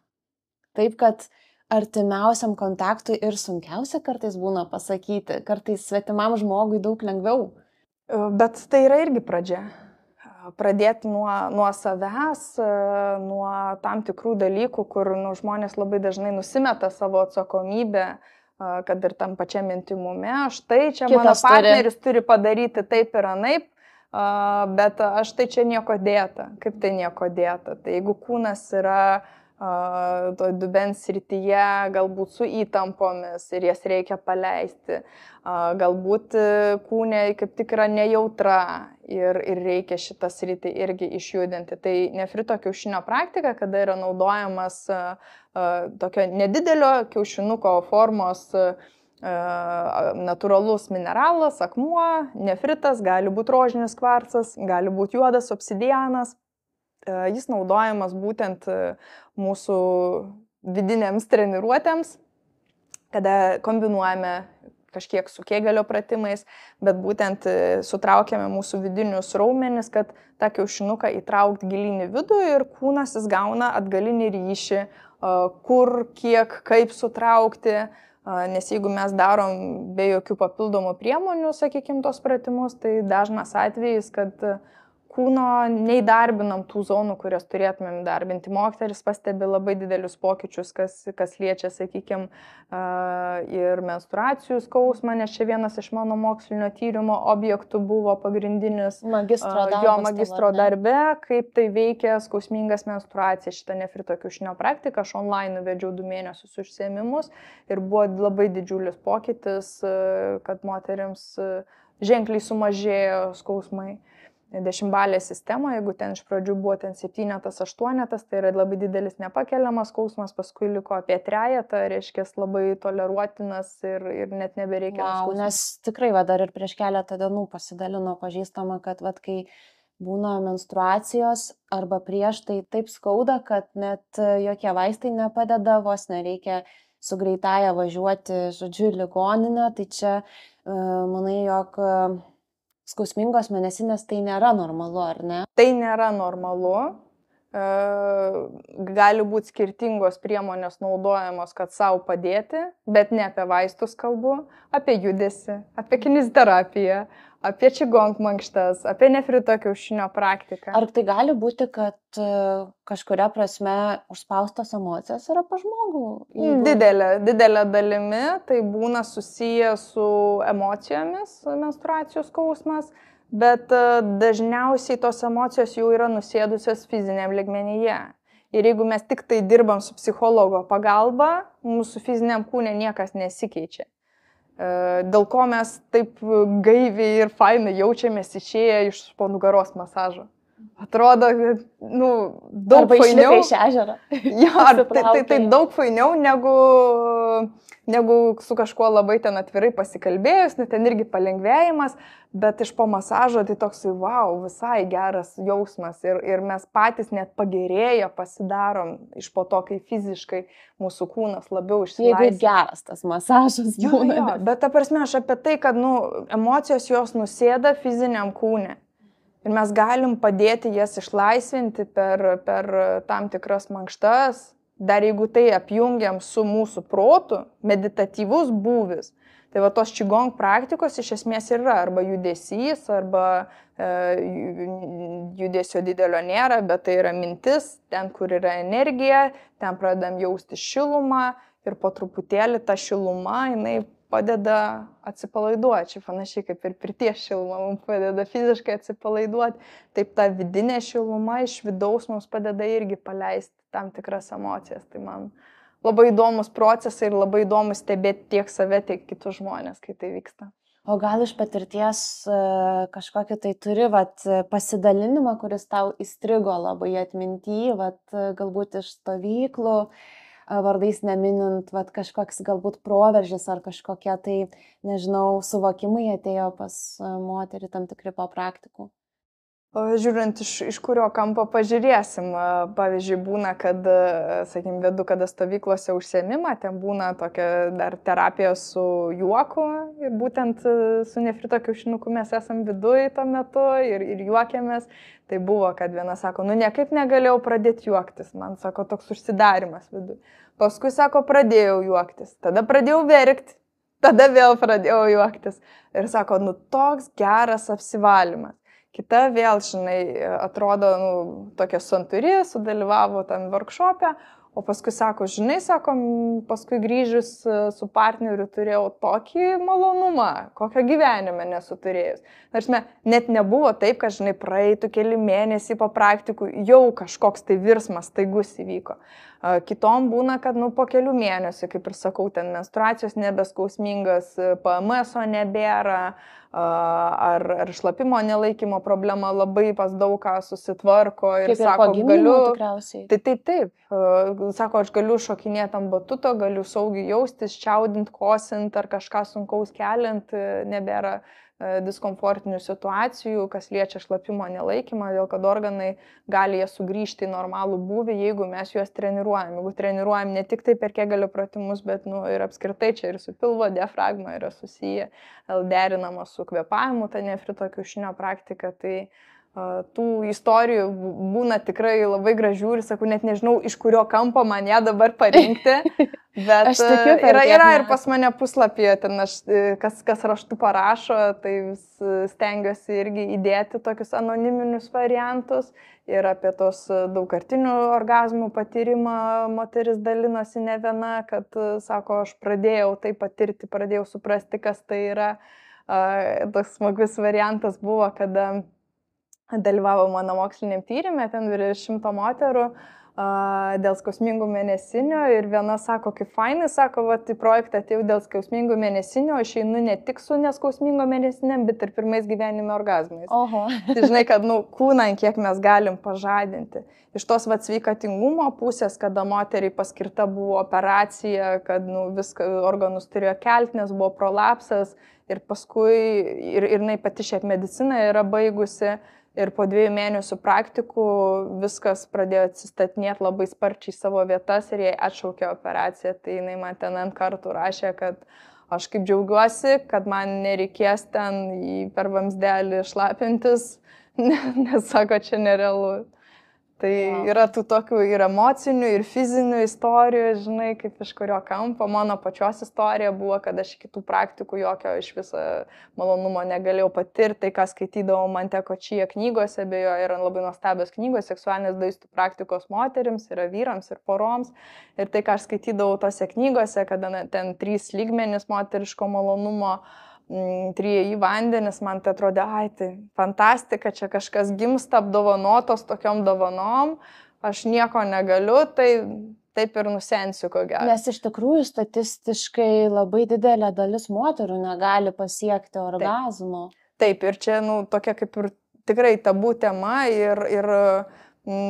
taip, kad artimiausiam kontaktui ir sunkiausia kartais būna pasakyti. Kartais svetimam žmogui daug lengviau. Bet tai yra irgi pradžia. Pradėti nuo savęs, nuo tam tikrų dalykų, kur žmonės labai dažnai nusimeta savo atsakomybę, kad ir tam pačiam intimume. Štai čia kitas mano partneris turi padaryti taip ir anaip. Bet aš tai čia nieko dėta. Kaip tai nieko dėta? Tai jeigu kūnas yra to dubens srityje, galbūt su įtampomis ir jas reikia paleisti, galbūt kūne kaip tik yra nejautra ir reikia šitą sritį irgi išjudinti. Tai nefrito kiaušinio praktika, kada yra naudojamas tokio nedidelio kiaušinuko formos natūralus mineralas, akmuo, nefritas, gali būti rožinis kvarcas, gali būti juodas obsidianas. Jis naudojamas būtent mūsų vidinėms treniruotėms, kada kombinuojame kažkiek su Kegelio pratimais, bet būtent sutraukiame mūsų vidinius raumenis, kad tą kiaušinuką įtraukti gilyn į vidų ir kūnas jis gauna atgalinį ryšį, kur, kiek, kaip sutraukti. Nes jeigu mes darom be jokių papildomų priemonių, sakykime, tos pratimus, tai dažnas atvejis, kad kūno neįdarbinam tų zonų, kurias turėtumėm darbinti. Moteris pastebi labai didelius pokyčius, kas liečia, sakykime, ir menstruacijų skausmą, nes čia vienas iš mano mokslinio tyrimo objektų buvo pagrindinis magistro darbe, kaip tai veikia skausmingas menstruacijas. Šitą nefrito kiaušinio praktiką aš online vedžiau 2 mėnesius užsiėmimus ir buvo labai didžiulis pokytis, kad moterims ženkliai sumažėjo skausmai. 10-balė sistema, jeigu ten iš pradžių buvo ten 7, 8, tai yra labai didelis nepakeliamas skausmas, paskui liko apie 3, reiškia labai toleruotinas ir net nebereikia Wow, nes tikrai va, dar ir prieš keletą dienų pasidalino pažįstama, kad va, kai būna menstruacijos arba prieš, tai taip skauda, kad net jokie vaistai nepadeda, vos nereikia su greitaja važiuoti, žodžiu, į ligoninę, tai čia manai, jog skausmingos mėnesinės tai nėra normalu, ar ne? Tai nėra normalu. Gali būti skirtingos priemonės naudojamos, kad savo padėti, bet ne apie vaistus kalbu, apie judesį, apie kineziterapiją, apie čigong mankštas, apie nefrito kiaušinio praktiką. Ar tai gali būti, kad kažkuria prasme užspaustos emocijos yra pas žmogų? Didelė dalimi tai būna susiję su emocijomis, menstruacijų skausmas, bet dažniausiai tos emocijos jau yra nusėdusios fiziniam lygmenyje. Ir jeigu mes tik tai dirbam su psichologo pagalba, mūsų fiziniam kūne niekas nesikeičia. Dėl ko mes taip gaiviai ir fainai jaučiamės išėję iš po nugaros masažo. Atrodo, daug arba fainiau. Arba iš ežero. Ja, tai daug fainiau negu su kažkuo labai ten atvirai pasikalbėjus, ten irgi palengvėjimas, bet iš po masažo tai toksai, wow, visai geras jausmas ir mes patys net pagerėję pasidarom iš po to, kai fiziškai mūsų kūnas labiau išsilaisvina. Jeigu geras tas masažas būna. Jo, bet ta prasme aš apie tai, kad emocijos jos nusėda fiziniam kūne. Ir mes galim padėti jas išlaisvinti per tam tikras mankštas, dar jeigu tai apjungiam su mūsų protu, meditatyvus būvis. Tai va tos čigong praktikos iš esmės yra arba judesys, arba judesio didelio nėra, bet tai yra mintis, ten kur yra energija, ten pradedam jausti šilumą ir po truputėlį ta šiluma, jinai padeda atsipalaiduoti, čia panašiai kaip ir pirties šiluma mums padeda fiziškai atsipalaiduoti, taip ta vidinė šiluma iš vidaus mums padeda irgi paleisti tam tikras emocijas. Tai man labai įdomus procesai ir labai įdomu stebėti tiek save, tiek kitus žmonės, kai tai vyksta. O gal iš patirties kažkokį tai turi pasidalinimą, kuris tau įstrigo labai atminty, galbūt iš stovyklų, vardais neminint, kažkoks galbūt proveržis ar kažkokie tai, nežinau, suvokimai atėjo pas moterį tam tikri po praktikų? Žiūrint, iš kurio kampo pažiūrėsim. Pavyzdžiui, būna, kad, sakykim, vedu kada stovyklose užsiėmimą, ten būna tokia dar terapija su juoku ir būtent su nefrito kiaušinuku mes esam viduj tuo metu ir juokiamės. Tai buvo, kad viena sako, niekaip negalėjau pradėti juoktis, man sako, toks užsidarimas viduj. Paskui sako, pradėjau juoktis, tada pradėjau verkti, tada vėl pradėjau juoktis. Ir sako, toks geras apsivalymas. Kita vėl, žinai, atrodo, tokia santūri, sudalyvavo tam workshop'e, o paskui sako, žinai, sako, paskui grįžus su partneriu turėjau tokį malonumą, kokio gyvenime nesu turėjus. Nors net nebuvo taip, kad, žinai, praeitų keli mėnesiai po praktikų, jau kažkoks tai virsmas staigus įvyko. Kitom būna, kad po kelių mėnesių, kaip ir sakau, ten menstruacijos nebeskausmingas, PMS-o nebėra, ar šlapimo nelaikymo problema labai pas daug ką susitvarko ir kaip sako, galiu tikriausiai. Taip. Sako, aš galiu šokinėti ant batuto, galiu saugiai jaustis, čiaudint, kosint ar kažką sunkaus keliant, nebėra diskomfortinių situacijų, kas liečia šlapimo nelaikymą, dėl kad organai gali jie sugrįžti į normalų būvį, jeigu mes juos treniruojam. Jeigu treniruojam ne tik tai per Kegelio pratimus, bet ir apskritai čia ir su pilvo diafragma yra susiję, derinama su kvėpavimu, ta nefrito kiaušinio praktika. Tai tų istorijų būna tikrai labai gražių ir sakau, net nežinau, iš kurio kampo man ją dabar parinkti, bet yra ir pas mane puslapyje, ten kas raštu parašo, tai stengiuosi irgi įdėti tokius anoniminius variantus ir apie tos daugkartinių orgazmų patyrimą moteris dalinosi ne viena, kad sako, aš pradėjau tai patirti, pradėjau suprasti, kas tai yra. Toks smagus variantas buvo, kada dalyvavo mano moksliniam tyrimė, ten virš 100 moterų, dėl skausmingų mėnesinių ir viena sako, kaip fainai, sako, va, į projektą atėjau dėl skausmingų mėnesinių, aš einu ne tik su neskausmingo mėnesiniam, bet ir pirmais gyvenime orgazmais. Oho. Tai žinai, kad kūną, kiek mes galim pažadinti. Iš tos sveikatingumo pusės, kada moteriai paskirta buvo operacija, kad viską organus turėjo kelti, nes buvo prolapsas ir paskui ir jinai pati šiaip mediciną yra baigusi. Ir po 2 mėnesių praktikų viskas pradėjo atsistatinėti labai sparčiai savo vietas ir jai atšaukė operaciją. Tai jinai man ten ant kartų rašė, kad aš kaip džiaugiuosi, kad man nereikės ten per vamsdelį šlapintis, nes sako, čia nerealu. Tai yra tų tokių ir emocinių, ir fizinių istorijų, žinai, kaip iš kurio kampo. Mano pačios istorija buvo, kad aš iki tų praktikų jokio iš viso malonumo negalėjau patirti. Tai, ką skaitydavau Manteko Čia knygose, bejo, yra labai nuostabios knygos, seksualinės daistų praktikos moterims, yra vyrams ir poroms. Ir tai, ką aš skaitydavau tose knygose, kada ten 3 lygmenys moteriško malonumo, 3 į vandenis, man tai atrodė, tai fantastika, čia kažkas gimsta apdovanotos tokiom dovanom, aš nieko negaliu, tai taip ir nusensiu, ko gero. Nes iš tikrųjų statistiškai labai didelė dalis moterų negali pasiekti orgazmo. Taip, ir čia, tokia kaip ir tikrai tabų tema ir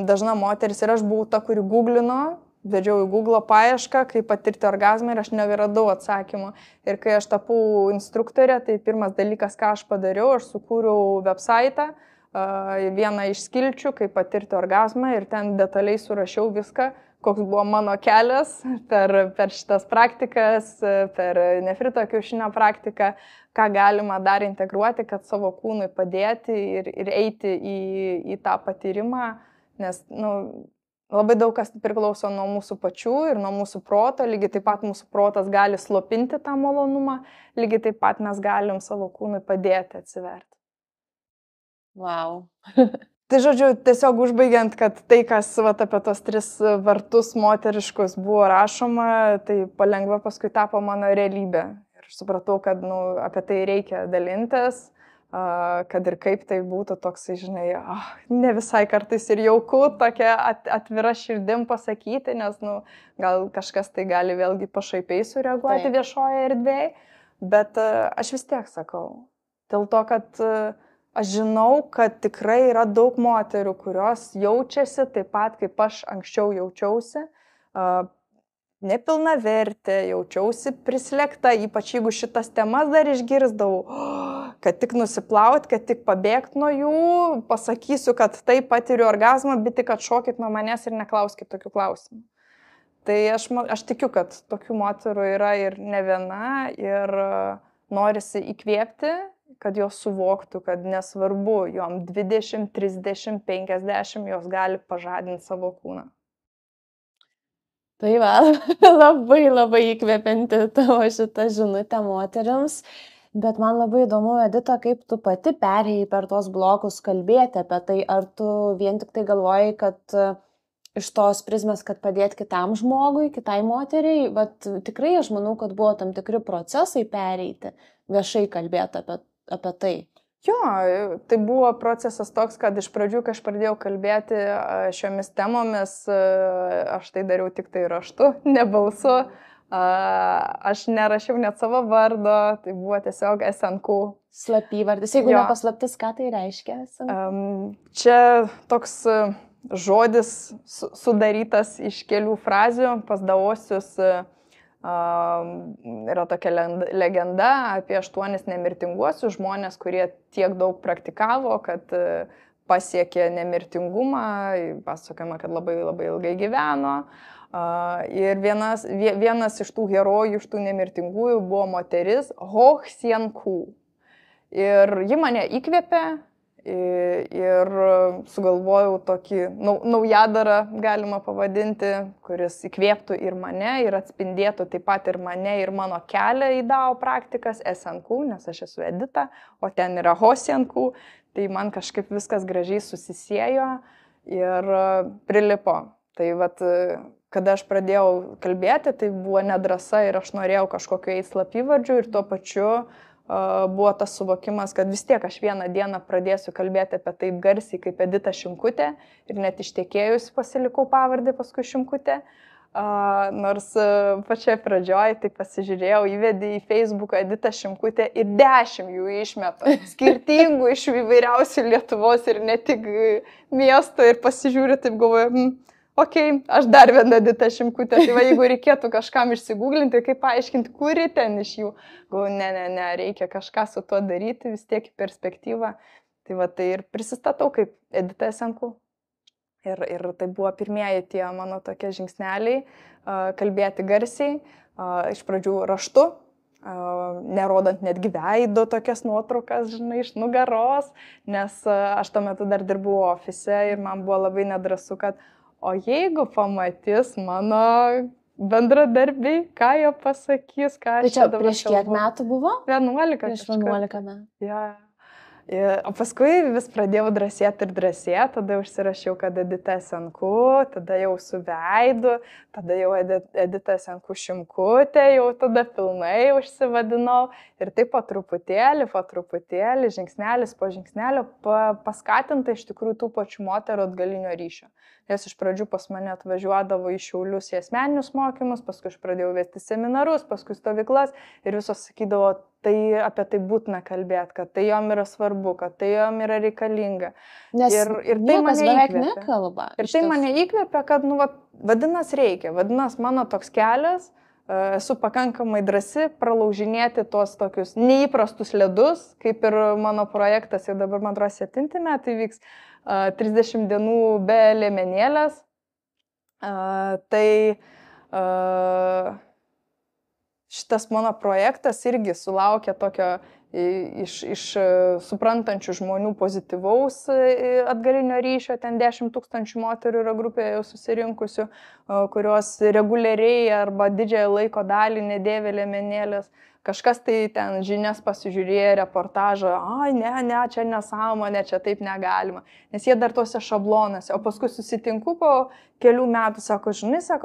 dažna moteris, ir aš buvau ta, kuri googlino, vedžiau į Google paiešką, kaip patirti orgazmą ir aš neradau atsakymų. Ir kai aš tapau instruktorė, tai pirmas dalykas, ką aš padariau, aš sukūriau website, vieną iš skilčių, kaip patirti orgazmą ir ten detaliai surašiau viską, koks buvo mano kelias per šitas praktikas, per nefrito kiaušinio praktiką, ką galima dar integruoti, kad savo kūnui padėti ir eiti į tą patyrimą, nes, labai daug kas priklauso nuo mūsų pačių ir nuo mūsų proto, lygiai taip pat mūsų protas gali slopinti tą malonumą, lygiai taip pat mes galim savo kūnui padėti atsiverti. Wow. Tai žodžiu, tiesiog užbaigiant, kad tai, kas apie tos 3 vartus moteriškus buvo rašoma, tai palengva paskui tapo mano realybė. Ir supratau, kad apie tai reikia dalintis. Kad ir kaip tai būtų toksai, žinai, ne visai kartais ir jauku tokia atvira širdim pasakyti, nes, gal kažkas tai gali vėlgi pašaipiai sureaguoti viešoje erdvėje, bet aš vis tiek sakau, dėl to, kad aš žinau, kad tikrai yra daug moterų, kurios jaučiasi taip pat, kaip aš anksčiau jaučiausi, nepilnavertė, jaučiausi prislėgta, ypač jeigu šitas temas dar išgirsdavau, kad tik nusiplaut, kad tik pabėgt nuo jų, pasakysiu, kad taip patiriu orgazmą, bet tik atšokit nuo manęs ir neklauskit tokių klausimų. Tai aš tikiu, kad tokių moterų yra ir ne viena ir norisi įkvėpti, kad jos suvoktų, kad nesvarbu, jom 20, 30, 50, jos gali pažadinti savo kūną. Tai va, labai įkvepianti tavo šitą žinutę moteriams, bet man labai įdomu, Edita, kaip tu pati perėjai per tuos blokus kalbėti apie tai, ar tu vien tik tai galvojai, kad iš tos prizmės, kad padėti kitam žmogui, kitai moteriai, bet tikrai aš manau, kad buvo tam tikri procesai pereiti, viešai kalbėti apie tai. Jo, tai buvo procesas toks, kad iš pradžių, kai aš pradėjau kalbėti šiomis temomis, aš tai dariau tik tai raštu, ne balsu. Aš nerašiau net savo vardo, tai buvo tiesiog SNQ. Slapyvardis, jeigu nepaslaptis, ką tai reiškia? Čia toks žodis sudarytas iš kelių frazių, pas daosius. Yra tokia legenda apie 8 nemirtinguosius žmonės, kurie tiek daug praktikavo, kad pasiekė nemirtingumą, pasakojama, kad labai ilgai gyveno. Ir vienas iš tų herojų, iš tų nemirtingųjų buvo moteris Ho Hsien Ku. Ir ji mane įkvėpė ir sugalvojau tokį naujadarą, galima pavadinti, kuris įkvėptų ir mane, ir atspindėtų taip pat ir mane, ir mano kelią į DAO praktikas SNQ, nes aš esu Edita, o ten yra Ho Hsien Ku, tai man kažkaip viskas gražiai susisiejo ir prilipo. Tai vat, kada aš pradėjau kalbėti, tai buvo nedrąsa ir aš norėjau kažkokio slapyvardžių ir tuo pačiu buvo tas suvokimas, kad vis tiek aš vieną dieną pradėsiu kalbėti apie taip garsiai kaip Edita Šimkutė ir net ištekėjusi pasilikau pavardę paskui Šimkutė. Nors pačioj pradžioj tai pasižiūrėjau, įvedė į Facebooką Edita Šimkutė ir 10 jų išmeta, skirtingų iš įvairiausių Lietuvos ir ne tik miesto ir pasižiūrė, taip galvoju, aš dar vieną Editą Šimkutę, tai va, jeigu reikėtų kažkam išsigūglinti, kaip paaiškinti, kuri ten iš jų, galvoju, ne, reikia kažką su tuo daryti, vis tiek į perspektyvą, tai va, tai ir prisistatau kaip Edita SNQ. Ir tai buvo pirmieji tie mano tokie žingsneliai, kalbėti garsiai, iš pradžių raštu, nerodant netgi veido tokias nuotraukas, žinai, iš nugaros, nes aš tuo metu dar dirbau ofise ir man buvo labai nedrąsu, kad o jeigu pamatys mano bendradarbiai, ką jie pasakys, ką aš čia dabar prieš kiek metų buvo? 11. Prieš 11 metų. Ja. O paskui vis pradėjau drąsėti, tada užsirašiau, kad Edita SNQ, tada jau su veidu, tada jau Edita SNQ Šimkutė, jau tada pilnai užsivadinau ir taip po truputėlį, žingsnelis po žingsnelio paskatinta iš tikrųjų tų pačių moterų atgalinio ryšio. Nes iš pradžių pas mane atvažiuodavo į Šiaulius į asmeninius mokymus, paskui aš pradėjau vesti seminarus, paskui stovyklas ir visos sakydavo, tai apie tai būtina kalbėti, kad tai jom yra svarbu, kad tai jom yra reikalinga. Nes ir tai mane beveik nekalba. Ir tai mane įkvėpia, kad, vadinas reikia, vadinas mano toks kelias, esu pakankamai drąsi pralaužinėti tuos tokius neįprastus ledus, kaip ir mano projektas, jau dabar man atrodo 7 metai vyks, 30 dienų be liemenėlės. Tai šitas mano projektas irgi sulaukė tokio iš suprantančių žmonių pozityvaus atgalinio ryšio, ten 10 000 moterų yra grupėje jau susirinkusių, kurios reguliariai arba didžiąją laiko dalį nedėvė liemenėlės. Kažkas tai ten žinias pasižiūrėjo, reportažą, ne, čia nesąmonė, čia taip negalima, nes jie dar tuose šablonuose, o paskui susitinku po kelių metų, sako,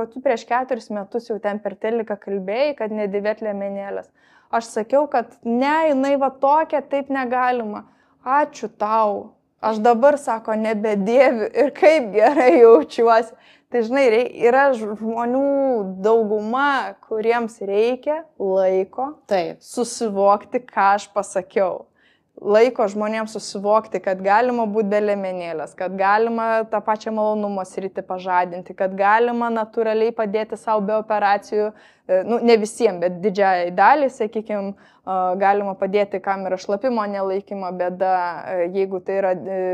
tu prieš 4 metus jau ten per teliką kalbėjai, kad nedėvėt liemenėlės. Aš sakiau, kad ne, jinai va tokia, taip negalima. Ačiū tau. Aš dabar, nebedėviu ir kaip gerai jaučiuosi. Tai žinai, yra žmonių dauguma, kuriems reikia laiko susivokti, ką aš pasakiau. Laiko žmonėms susivokti, kad galima būti be liemenėlės, kad galima tą pačią malonumo sritį pažadinti, kad galima natūraliai padėti savo be operacijų, ne visiems, bet didžiai daliai, sakykime, galima padėti, kam yra šlapimo nelaikymo bėda, jeigu tai yra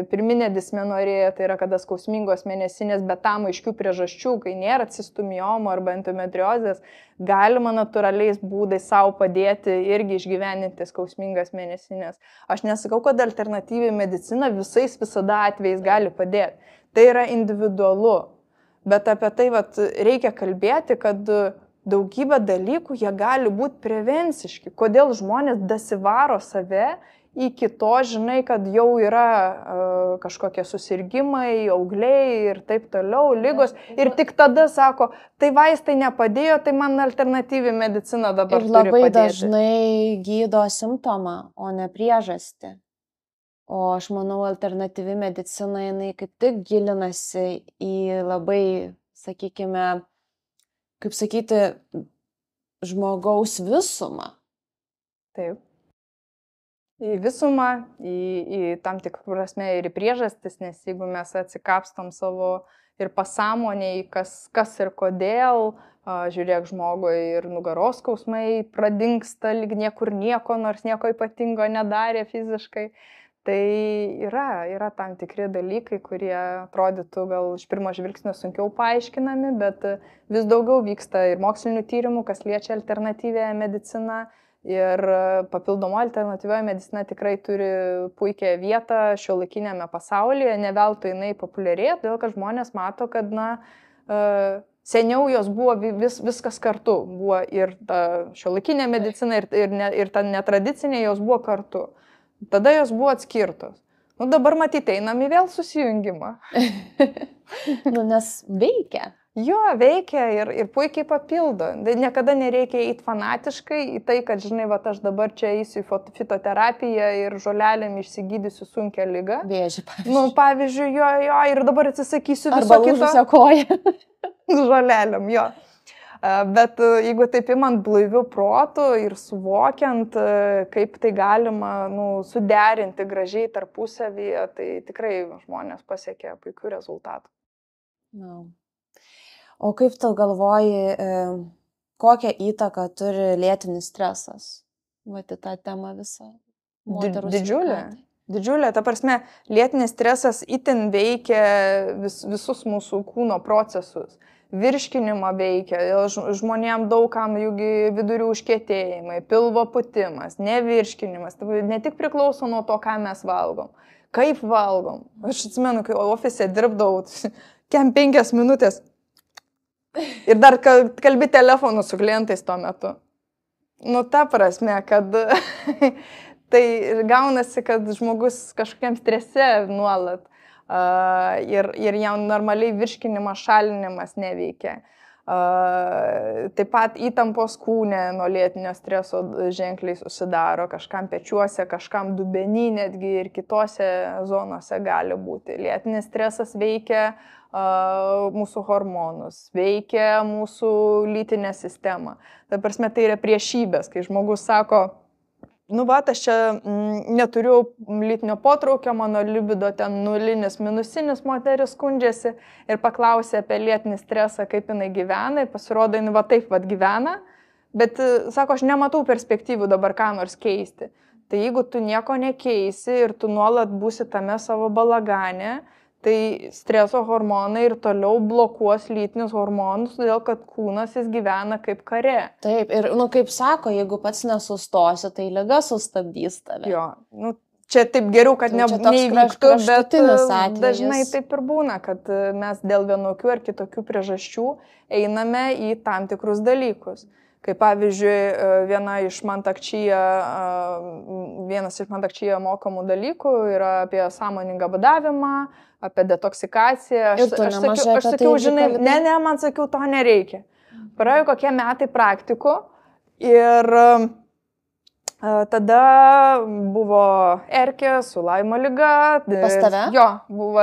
pirminė dismenorėja, tai yra kada skausmingos mėnesinės, bet tam aiškių priežasčių, kai nėra cistomiomo arba endometriozės, galima natūraliais būdais savo padėti irgi išgyveninti skausmingas mėnesinės. Aš nesakau, kad alternatyviai medicina visada atvejais gali padėti. Tai yra individualu, bet apie tai reikia kalbėti, kad daugybė dalykų jie gali būti prevenciški. Kodėl žmonės dasivaro save iki to, žinai, kad jau yra kažkokie susirgimai, augliai ir taip toliau, lygos. Ir tik tada sako, tai vaistai nepadėjo, tai man alternatyvi medicina dabar turi padėti. Ir labai dažnai gydo simptomą, o ne priežastį. O aš manau, alternatyvi medicina, jinai kaip tik gilinasi į labai, sakykime, kaip sakyti, žmogaus visumą. Taip. Į visumą, į tam tikrų prasme ir į priežastis, nes jeigu mes atsikapstom savo ir pasąmonėj, kas ir kodėl, žiūrėk, žmogui ir nugaros skausmai pradingsta lyg niekur nieko, nors nieko ypatingo nedarė fiziškai. Tai yra tam tikri dalykai, kurie atrodytų gal iš pirmo žvilgsnio sunkiau paaiškinami, bet vis daugiau vyksta ir mokslinių tyrimų, kas liečia alternatyvę mediciną. Ir papildomo alternatyvioji medicina tikrai turi puikią vietą šiuolaikinėme pasaulyje, ne veltui jinai populiarėja, todėl kad žmonės mato, kad seniau jos buvo viskas kartu, buvo ir ta šiuolaikinė medicina ir ta netradicinė jos buvo kartu. Tada jos buvo atskirtos. Dabar matyti, einam į vėl susijungimą. Nes veikia. Jo, veikia ir puikiai papildo. Niekada nereikia eiti fanatiškai į tai, kad, žinai, va, aš dabar čia eisiu į fitoterapiją ir žolelėm išsigydysiu sunkią ligą. Vėžį, pavyzdžiui. Nu, pavyzdžiui, jo, ir dabar atsisakysiu viso kito. Arba lūžusią koją. Žolelėm, jo. Bet jeigu taip imant blaivių protų ir suvokiant, kaip tai galima suderinti gražiai tarpusavyje, tai tikrai žmonės pasiekia puikių rezultatų. No. O kaip tu galvoji, kokią įtaką turi lėtinis stresas? Vat į tą temą visą. Didžiulė. Ta prasme, lėtinis stresas itin veikia visus mūsų kūno procesus. Virškinimą veikia, žmonėm daugam jūgi vidurių užkietėjimai, pilvo putimas, nevirškinimas. Tai ne tik priklauso nuo to, ką mes valgom, kaip valgom. Aš atsimenu, kai ofise dirbdavau, 5 minutės. Ir dar kalbi telefonu su klientais tuo metu. Nu, ta prasme, kad tai gaunasi, kad žmogus kažkokiam strese nuolat ir jam normaliai virškinimas, šalinimas neveikia. Taip pat įtampos kūne nuo lėtinio streso ženkliai susidaro, kažkam pečiuose, kažkam dubenį netgi ir kitose zonose gali būti. Lėtinis stresas veikia mūsų hormonus, veikia mūsų lytinę sistemą. Ta prasme, tai yra priešybės, kai žmogus sako, nu va, aš čia neturiu lytinio potraukio, mano libido ten nulinis, minusinis, moteris skundžiasi ir paklausė apie lėtinį stresą, kaip jinai gyvena, ir pasirodo, jinai va taip va gyvena, bet sako, aš nematau perspektyvų dabar ką nors keisti. Tai jeigu tu nieko nekeisi ir tu nuolat būsi tame savo balagane, tai streso hormonai ir toliau blokuos lytinius hormonus, todėl kad kūnas jis gyvena kaip kare. Taip, ir kaip sako, jeigu pats nesustosi, tai liga sustabdys tave. Jo, čia taip geriau, kad neįvyktų, bet dažnai taip ir būna, kad mes dėl vienokių ar kitokių priežasčių einame į tam tikrus dalykus. Kaip pavyzdžiui, vienas iš Mantakčyje mokomų dalykų yra apie sąmoningą badavimą, apie detoksikaciją. Aš sakiau, žinai, man sakiau, to nereikia. Praėjo kokie metai praktikų ir tada buvo erkė su Laimo liga. Pas tave? Jo, buvo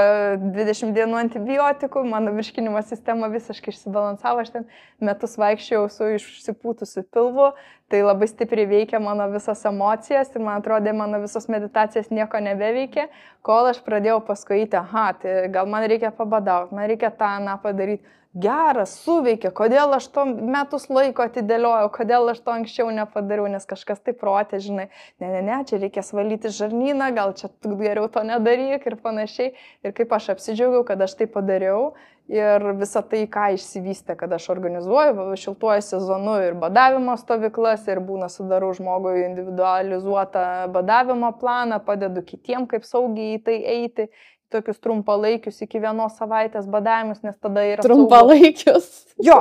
20 dienų antibiotikų, mano virškinimo sistema visiškai išsibalansavo, aš ten metus vaikščiau su išsipūtusiu pilvu, tai labai stipriai veikia mano visas emocijas ir man atrodė, mano visos meditacijas nieko nebeveikė, kol aš pradėjau paskui eiti, tai gal man reikia pabadauti, man reikia tą padaryti. Geras, suveikia, kodėl aš to metus laiko atidėliojau, kodėl aš to anksčiau nepadariau, nes kažkas tai protė, žinai, ne, čia reikės valyti žarnyną, gal čia geriau to nedaryk ir panašiai. Ir kaip aš apsidžiaugiau, kad aš tai padariau ir visą tai, ką išsivystė, kad aš organizuoju šiltuoju sezonu ir badavimo stovyklas ir būna sudarau žmogui individualizuotą badavimo planą, padedu kitiem, kaip saugiai į tai eiti. Tokius trumpalaikius iki 1 savaitės badavimus, nes tada yra trumpalaikius. Jo,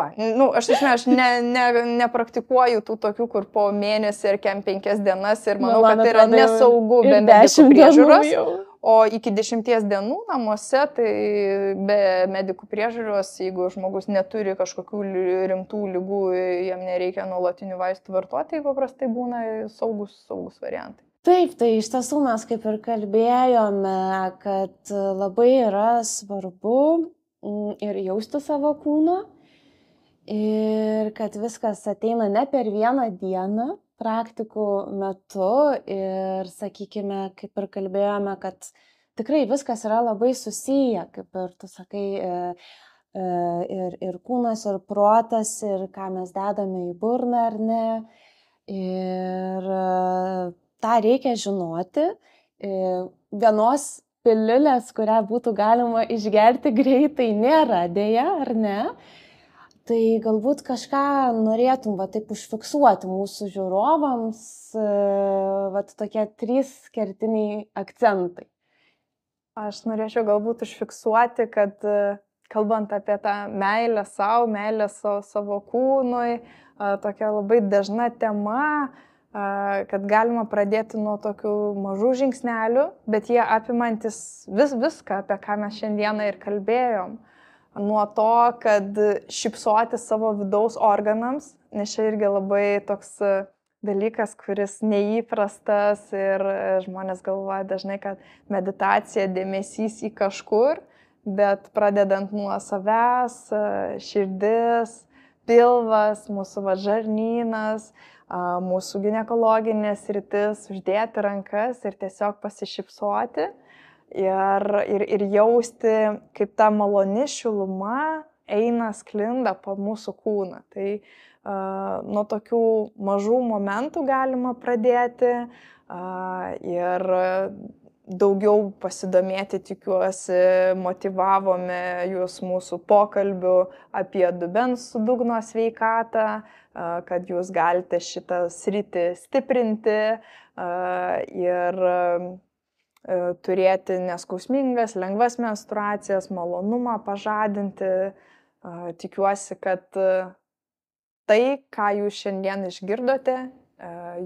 aš nepraktikuoju tų tokių, kur po mėnesį ir 5 dienas ir manau, kad tai yra nesaugu be medikų priežiūros. O iki 10 dienų namuose, tai be medikų priežiūros, jeigu žmogus neturi kažkokių rimtų ligų, jam nereikia nuolatinių vaistų vartoti, tai paprastai būna saugus variantai. Taip, tai iš tiesų mes kaip ir kalbėjome, kad labai yra svarbu ir jausti savo kūną ir kad viskas ateina ne per vieną dieną praktikų metu ir, sakykime, kaip ir kalbėjome, kad tikrai viskas yra labai susiję, kaip ir tu sakai, ir kūnas, ir protas, ir ką mes dedame į burną ar ne. Ir tą reikia žinoti. Vienos piliulės, kurią būtų galima išgerti greitai, nėra dėja, ar ne? Tai galbūt kažką norėtum taip užfiksuoti mūsų žiūrovams, tokie 3 kertiniai akcentai. Aš norėčiau galbūt užfiksuoti, kad kalbant apie tą meilę savo, meilę savo kūnui, tokia labai dažna tema, kad galima pradėti nuo tokių mažų žingsnelių, bet jie apimantis viską, apie ką mes šiandieną ir kalbėjom. nuo to, kad šypsoti savo vidaus organams, nes čia irgi labai toks dalykas, kuris neįprastas ir žmonės galvoja dažnai, kad meditacija dėmesys į kažkur, bet pradedant nuo savęs, širdis, pilvas, mūsų žarnynas, mūsų ginekologinės sritis, uždėti rankas ir tiesiog pasišypsoti ir jausti, kaip ta maloni šiluma eina, sklinda po mūsų kūną. Tai nuo tokių mažų momentų galima pradėti ir daugiau pasidomėti, tikiuosi, motyvavome jūs mūsų pokalbių apie dubens dugno sveikatą, kad jūs galite šitą sritį stiprinti ir turėti neskausmingas, lengvas menstruacijas, malonumą pažadinti. Tikiuosi, kad tai, ką jūs šiandien išgirdote,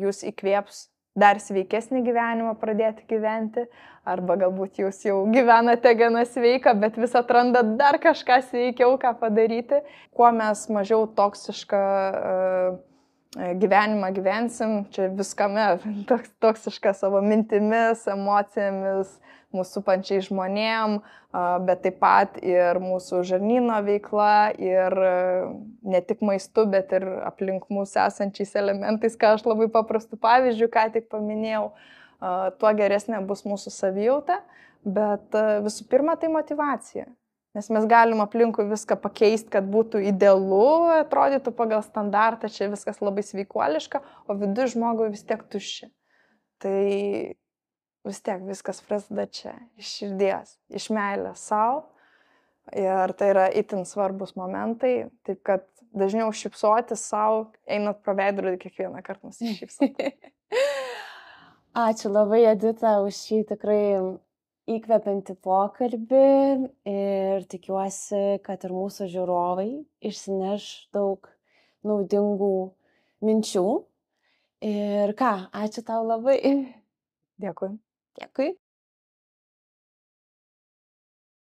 jūs įkvėps dar sveikesnį gyvenimą pradėti gyventi, arba galbūt jūs jau gyvenate gana sveiką, bet vis atrandat dar kažką sveikiau, ką padaryti. Kuo mes mažiau toksišką gyvenimą gyvensim, čia viskame, toksišką savo mintimis, emocijomis, mūsų supančiai žmonėm, bet taip pat ir mūsų žarnyno veikla ir ne tik maistu, bet ir aplink mūsų esančiais elementais, ką aš labai paprastų pavyzdžių ką tik paminėjau, tuo geresnė bus mūsų savijauta, bet visų pirma tai motyvacija. Nes mes galim aplinkui viską pakeisti, kad būtų idealu, atrodytų pagal standartą, čia viskas labai sveikuoliška, o viduje žmogui vis tiek tuščia. Tai vis tiek viskas prasideda čia, iš širdies, iš meilės savo. Ir tai yra itin svarbus momentai, taip kad dažniau šypsoti savo, einat pro veidrodį kiekvieną kartą nusišypsoti. Ačiū labai, Edita, už šį tikrai įkvepiantį pokalbį ir tikiuosi, kad ir mūsų žiūrovai išsineš daug naudingų minčių. Ir ką, ačiū tau labai. Dėkui. Dėkui.